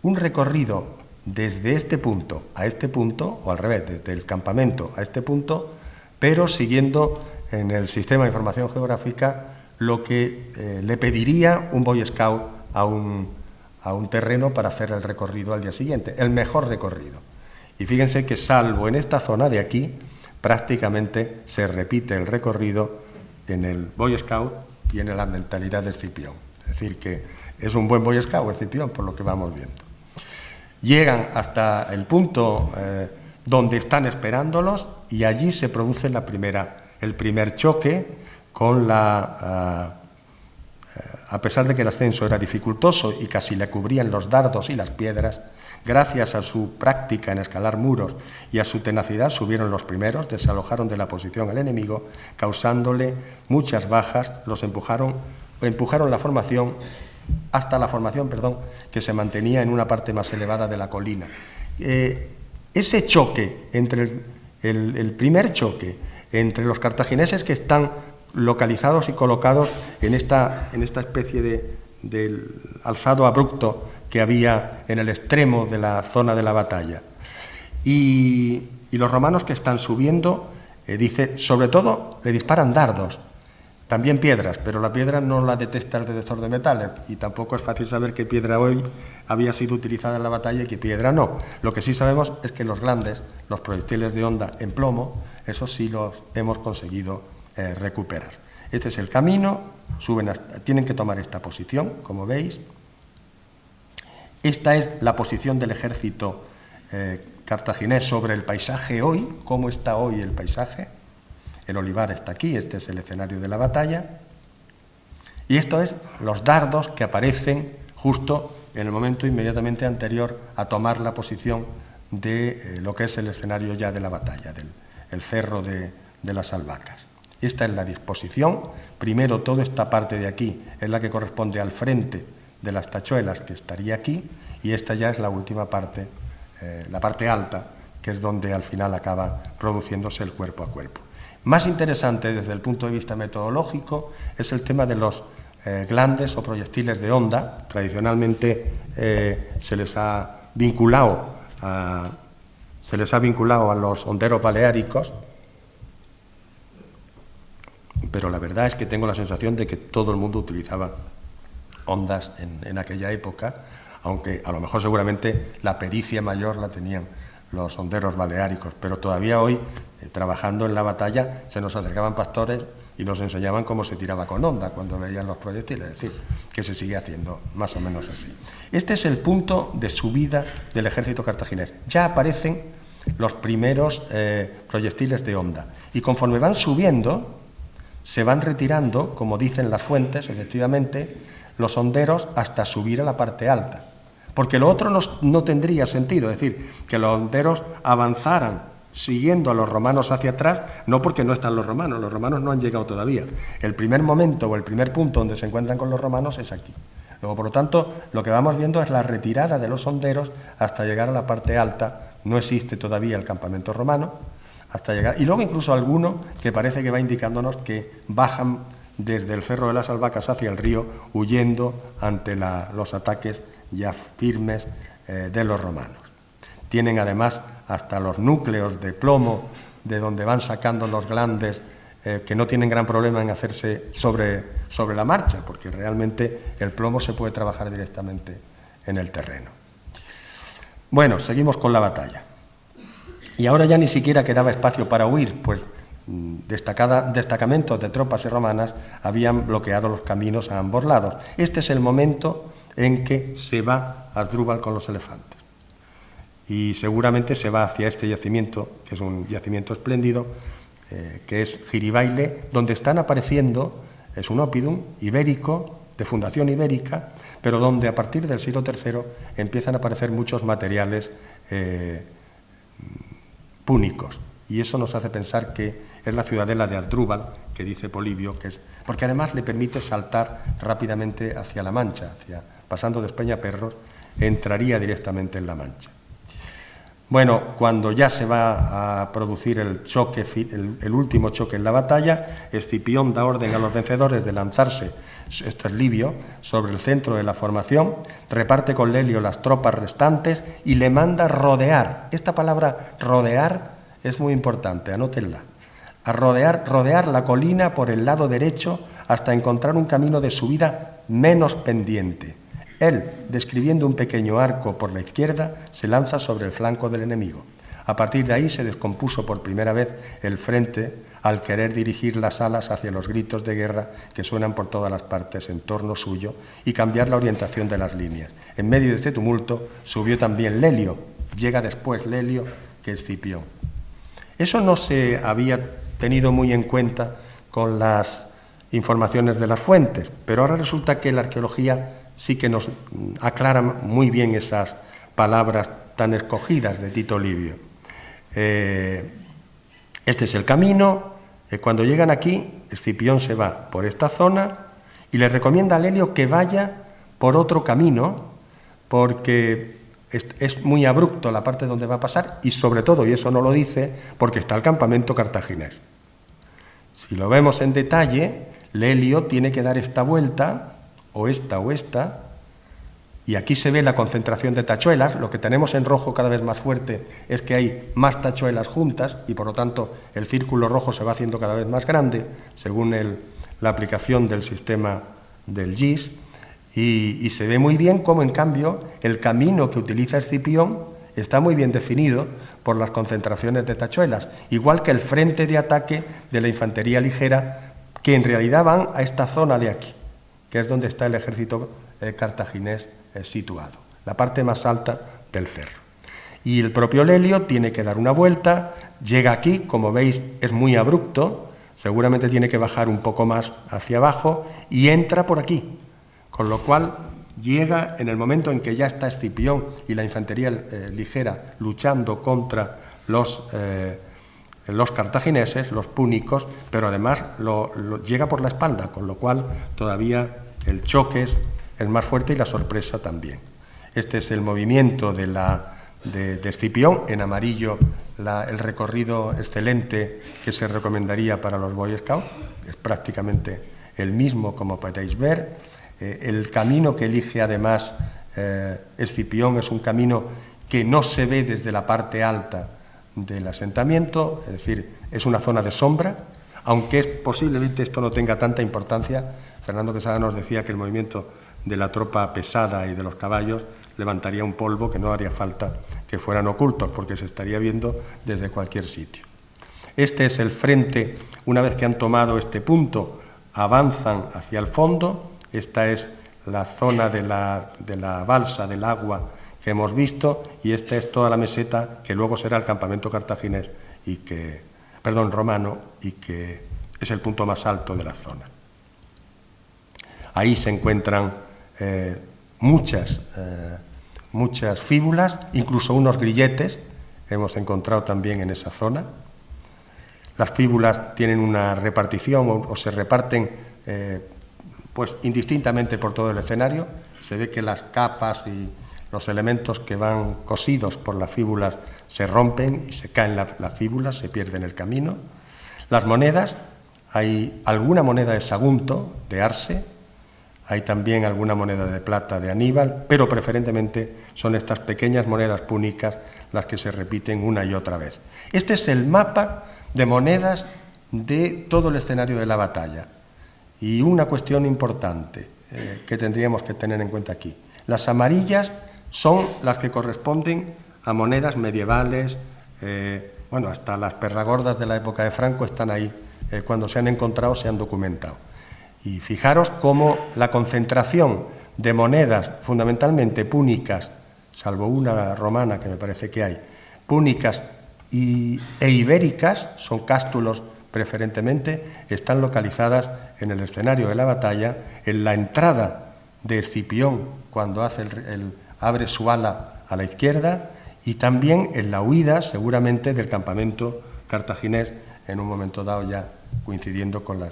un recorrido desde este punto a este punto, o al revés, desde el campamento a este punto, pero siguiendo en el sistema de información geográfica lo que le pediría un Boy Scout a un terreno para hacer el recorrido al día siguiente, el mejor recorrido. Y fíjense que salvo en esta zona de aquí, prácticamente se repite el recorrido en el Boy Scout y en la mentalidad de Escipión. Es decir, que es un buen Boy Scout Escipión, por lo que vamos viendo. Llegan hasta el punto donde están esperándolos y allí se produce el primer choque con a pesar de que el ascenso era dificultoso y casi le cubrían los dardos y las piedras, gracias a su práctica en escalar muros y a su tenacidad subieron los primeros, desalojaron de la posición al enemigo, causándole muchas bajas, empujaron la formación hasta la formación, que se mantenía en una parte más elevada de la colina. Ese choque, el primer choque entre los cartagineses que están localizados y colocados en esta especie del alzado abrupto que había en el extremo de la zona de la batalla. Y los romanos que están subiendo, dice, sobre todo le disparan dardos, también piedras, pero la piedra no la detecta el detector de metales y tampoco es fácil saber qué piedra hoy había sido utilizada en la batalla y qué piedra no. Lo que sí sabemos es que los grandes, los proyectiles de onda en plomo, esos sí los hemos conseguido recuperar. Este es el camino, tienen que tomar esta posición, como veis. Esta es la posición del ejército cartaginés sobre el paisaje hoy, cómo está hoy el paisaje. El olivar está aquí, este es el escenario de la batalla. Y esto es los dardos que aparecen justo en el momento inmediatamente anterior a tomar la posición de lo que es el escenario ya de la batalla, el cerro de las Albahacas. Esta es la disposición. Primero toda esta parte de aquí es la que corresponde al frente de las tachuelas, que estaría aquí, y esta ya es la última parte, la parte alta, que es donde al final acaba produciéndose el cuerpo a cuerpo. Más interesante desde el punto de vista metodológico es el tema de los glandes o proyectiles de onda. Tradicionalmente se les ha vinculado a los honderos baleáricos, pero la verdad es que tengo la sensación de que todo el mundo utilizaba ondas en aquella época, aunque a lo mejor seguramente la pericia mayor la tenían los honderos baleáricos, pero todavía hoy, trabajando en la batalla, se nos acercaban pastores y nos enseñaban cómo se tiraba con onda cuando veían los proyectiles, es decir, que se sigue haciendo más o menos así. Este es el punto de subida del ejército cartaginés. Ya aparecen los primeros proyectiles de onda y conforme van subiendo, se van retirando, como dicen las fuentes, efectivamente, los honderos hasta subir a la parte alta. Porque lo otro no tendría sentido, es decir, que los honderos avanzaran siguiendo a los romanos hacia atrás, no porque no están los romanos no han llegado todavía. El primer momento o el primer punto donde se encuentran con los romanos es aquí. Luego, por lo tanto, lo que vamos viendo es la retirada de los honderos hasta llegar a la parte alta. No existe todavía el campamento romano, hasta llegar. Y luego incluso alguno que parece que va indicándonos que bajan desde el Cerro de las Albahacas hacia el río, huyendo ante los ataques ya firmes de los romanos. Tienen además hasta los núcleos de plomo de donde van sacando los glandes, que no tienen gran problema en hacerse sobre la marcha, porque realmente el plomo se puede trabajar directamente en el terreno. Bueno, seguimos con la batalla. Y ahora ya ni siquiera quedaba espacio para huir, pues destacamentos de tropas romanas habían bloqueado los caminos a ambos lados. Este es el momento en que se va Asdrúbal con los elefantes. Y seguramente se va hacia este yacimiento, que es un yacimiento espléndido, que es Giribaile, donde están apareciendo, es un oppidum ibérico, de fundación ibérica, pero donde a partir del siglo III empiezan a aparecer muchos materiales púnicos. Y eso nos hace pensar que es la ciudadela de Asdrúbal, que dice Polibio, que es, porque además le permite saltar rápidamente hacia la Mancha, pasando de Espeñaperros, entraría directamente en la Mancha. Bueno, cuando ya se va a producir el choque, el último choque en la batalla, Escipión da orden a los vencedores de lanzarse, esto es Livio, sobre el centro de la formación, reparte con Lelio las tropas restantes y le manda rodear. Esta palabra rodear es muy importante, anótenla. A rodear la colina por el lado derecho hasta encontrar un camino de subida menos pendiente. Él, describiendo un pequeño arco por la izquierda, se lanza sobre el flanco del enemigo. A partir de ahí se descompuso por primera vez el frente al querer dirigir las alas hacia los gritos de guerra que suenan por todas las partes en torno suyo y cambiar la orientación de las líneas. En medio de este tumulto subió también Lelio. Llega después Lelio que Escipión. Eso no se había tenido muy en cuenta con las informaciones de las fuentes, pero ahora resulta que la arqueología sí que nos aclara muy bien esas palabras tan escogidas de Tito Livio. Este es el camino. Cuando llegan aquí, Escipión se va por esta zona y le recomienda a Lelio que vaya por otro camino, porque es muy abrupto la parte donde va a pasar y sobre todo, y eso no lo dice, porque está el campamento cartaginés. Si lo vemos en detalle, Lelio tiene que dar esta vuelta, o esta, y aquí se ve la concentración de tachuelas. Lo que tenemos en rojo cada vez más fuerte es que hay más tachuelas juntas y por lo tanto el círculo rojo se va haciendo cada vez más grande según la aplicación del sistema del GIS, y se ve muy bien cómo en cambio el camino que utiliza Escipión está muy bien definido por las concentraciones de tachuelas, igual que el frente de ataque de la infantería ligera, que en realidad van a esta zona de aquí, que es donde está el ejército cartaginés situado, la parte más alta del cerro. Y el propio Lelio tiene que dar una vuelta, llega aquí, como veis es muy abrupto, seguramente tiene que bajar un poco más hacia abajo y entra por aquí, con lo cual llega en el momento en que ya está Escipión y la infantería ligera luchando contra los cartagineses, los púnicos, pero además llega por la espalda, con lo cual todavía el choque es más fuerte y la sorpresa también. Este es el movimiento de Escipión, en amarillo el recorrido excelente que se recomendaría para los Boy Scouts, es prácticamente el mismo, como podéis ver. El camino que elige además Escipión es un camino que no se ve desde la parte alta del asentamiento, es decir, es una zona de sombra, aunque posiblemente esto no tenga tanta importancia. Fernando Quesada nos decía que el movimiento de la tropa pesada y de los caballos levantaría un polvo que no haría falta que fueran ocultos, porque se estaría viendo desde cualquier sitio. Este es el frente. Una vez que han tomado este punto, avanzan hacia el fondo. Esta es la zona de la balsa del agua que hemos visto, y esta es toda la meseta que luego será el campamento cartaginés romano, y que es el punto más alto de la zona. Ahí se encuentran muchas fíbulas, incluso unos grilletes hemos encontrado también en esa zona. Las fíbulas tienen una repartición o se reparten pues indistintamente por todo el escenario. Se ve que las capas y los elementos que van cosidos por las fíbulas se rompen y se caen las fíbulas, se pierden el camino. Las monedas, hay alguna moneda de Sagunto, de Arse, hay también alguna moneda de plata de Aníbal, pero preferentemente son estas pequeñas monedas púnicas las que se repiten una y otra vez. Este es el mapa de monedas de todo el escenario de la batalla. Y una cuestión importante que tendríamos que tener en cuenta aquí. Las amarillas son las que corresponden a monedas medievales, hasta las perragordas de la época de Franco están ahí, cuando se han encontrado se han documentado. Y fijaros cómo la concentración de monedas, fundamentalmente púnicas, salvo una romana que me parece que hay, púnicas e ibéricas, son cástulos preferentemente, están localizadas en el escenario de la batalla, en la entrada de Escipión, cuando abre su ala a la izquierda, y también en la huida, seguramente, del campamento cartaginés, en un momento dado ya coincidiendo con la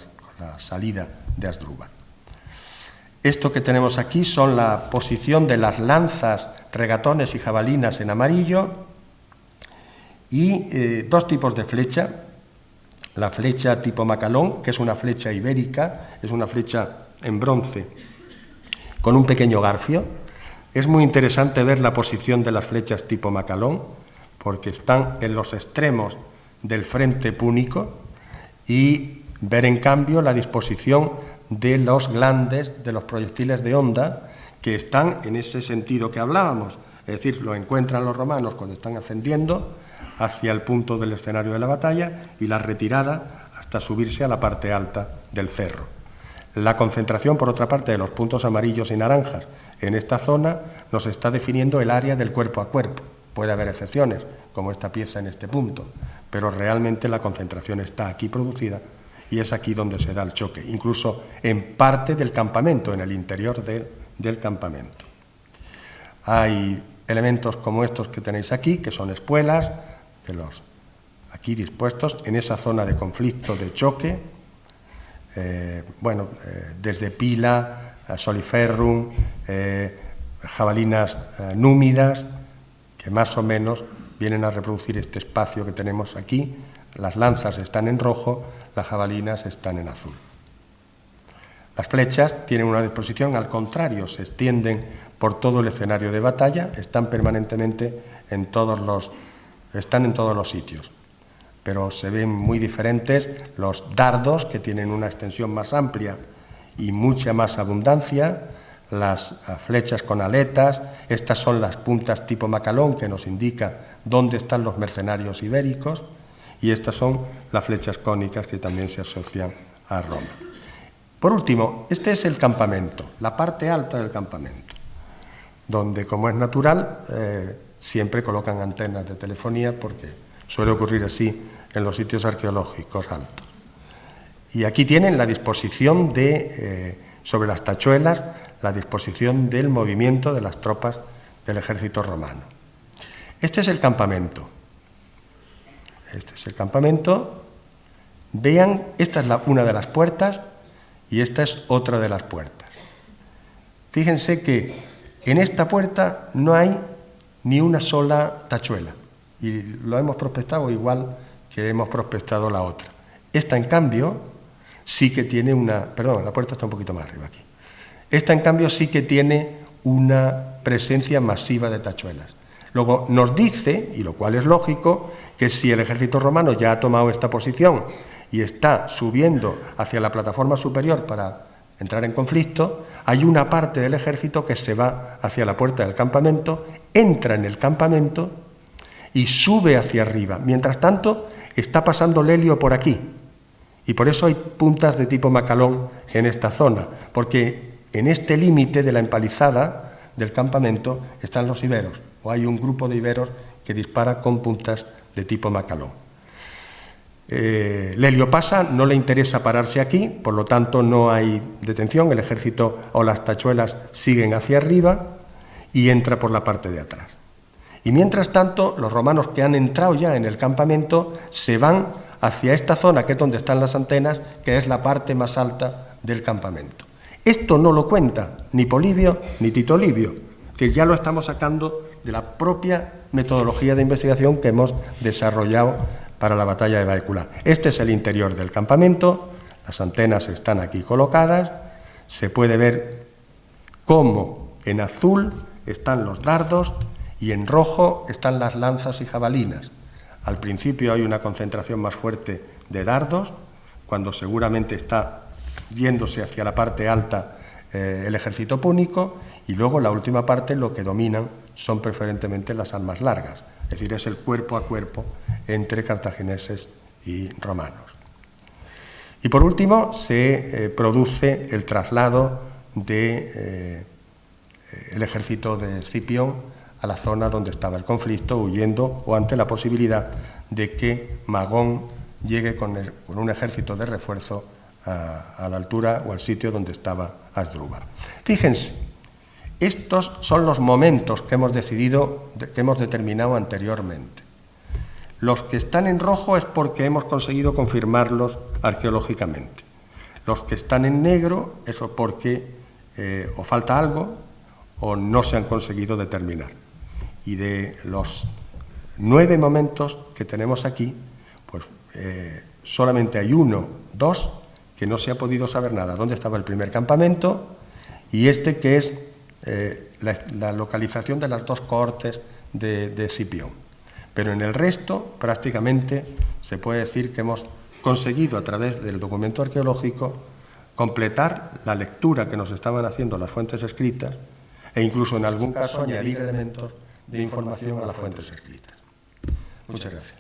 salida de Asdrúbal. Esto que tenemos aquí son la posición de las lanzas, regatones y jabalinas en amarillo, y dos tipos de flecha. La flecha tipo Macalón, que es una flecha ibérica, es una flecha en bronce con un pequeño garfio. Es muy interesante ver la posición de las flechas tipo Macalón, porque están en los extremos del frente púnico, y ver en cambio la disposición de los glandes, de los proyectiles de honda, que están en ese sentido que hablábamos, es decir, lo encuentran los romanos cuando están ascendiendo hacia el punto del escenario de la batalla y la retirada hasta subirse a la parte alta del cerro. La concentración, por otra parte, de los puntos amarillos y naranjas en esta zona nos está definiendo el área del cuerpo a cuerpo. Puede haber excepciones, como esta pieza en este punto, pero realmente la concentración está aquí producida y es aquí donde se da el choque, incluso en parte del campamento, en el interior del campamento. Hay elementos como estos que tenéis aquí, que son espuelas, aquí dispuestos en esa zona de conflicto, de choque, desde pila, soliferrum, jabalinas númidas, que más o menos vienen a reproducir este espacio que tenemos aquí. Las lanzas están en rojo, las jabalinas están en azul. Las flechas tienen una disposición al contrario, se extienden por todo el escenario de batalla, están permanentemente en todos los sitios. Pero se ven muy diferentes los dardos, que tienen una extensión más amplia y mucha más abundancia, las flechas con aletas, estas son las puntas tipo Macalón, que nos indica dónde están los mercenarios ibéricos, y estas son las flechas cónicas que también se asocian a Roma. Por último, este es el campamento, la parte alta del campamento, donde, como es natural, siempre colocan antenas de telefonía, porque suele ocurrir así en los sitios arqueológicos altos. Y aquí tienen la disposición sobre las tachuelas, la disposición del movimiento de las tropas del ejército romano. Este es el campamento. Este es el campamento. Vean, esta es una de las puertas y esta es otra de las puertas. Fíjense que en esta puerta no hay ni una sola tachuela, y lo hemos prospectado igual que hemos prospectado la otra. Esta, en cambio, sí que tiene la puerta está un poquito más arriba aquí. Esta, en cambio, sí que tiene una presencia masiva de tachuelas. Luego nos dice, y lo cual es lógico, que si el ejército romano ya ha tomado esta posición y está subiendo hacia la plataforma superior para entrar en conflicto, hay una parte del ejército que se va hacia la puerta del campamento, entra en el campamento y sube hacia arriba. Mientras tanto, está pasando Lelio por aquí, y por eso hay puntas de tipo Macalón en esta zona, porque en este límite de la empalizada del campamento están los iberos, o hay un grupo de iberos que dispara con puntas de tipo Macalón. Lelio pasa, no le interesa pararse aquí, por lo tanto no hay detención, el ejército o las tachuelas siguen hacia arriba y entra por la parte de atrás. Y mientras tanto, los romanos que han entrado ya en el campamento se van hacia esta zona, que es donde están las antenas, que es la parte más alta del campamento. Esto no lo cuenta ni Polibio ni Tito Livio, que ya lo estamos sacando de la propia metodología de investigación que hemos desarrollado para la batalla de Baecula. Este es el interior del campamento, las antenas están aquí colocadas, se puede ver cómo en azul están los dardos y en rojo están las lanzas y jabalinas. Al principio hay una concentración más fuerte de dardos, cuando seguramente está yéndose hacia la parte alta el ejército púnico, y luego la última parte lo que dominan son preferentemente las armas largas, es decir, es el cuerpo a cuerpo entre cartagineses y romanos. Y por último se produce el traslado del ejército de Escipión a la zona donde estaba el conflicto, huyendo o ante la posibilidad de que Magón llegue con un ejército de refuerzo a la altura o al sitio donde estaba Asdrúbal. Fíjense, estos son los momentos que hemos determinado anteriormente. Los que están en rojo es porque hemos conseguido confirmarlos arqueológicamente. Los que están en negro es porque o falta algo o no se han conseguido determinar. Y de los 9 momentos que tenemos aquí, pues solamente hay 2 que no se ha podido saber nada. ¿Dónde estaba el primer campamento? Y este que es la localización de las 2 cohortes de Escipión. Pero en el resto, prácticamente, se puede decir que hemos conseguido, a través del documento arqueológico, completar la lectura que nos estaban haciendo las fuentes escritas e incluso en algún caso añadir elementos de información a las fuentes escritas. Muchas gracias.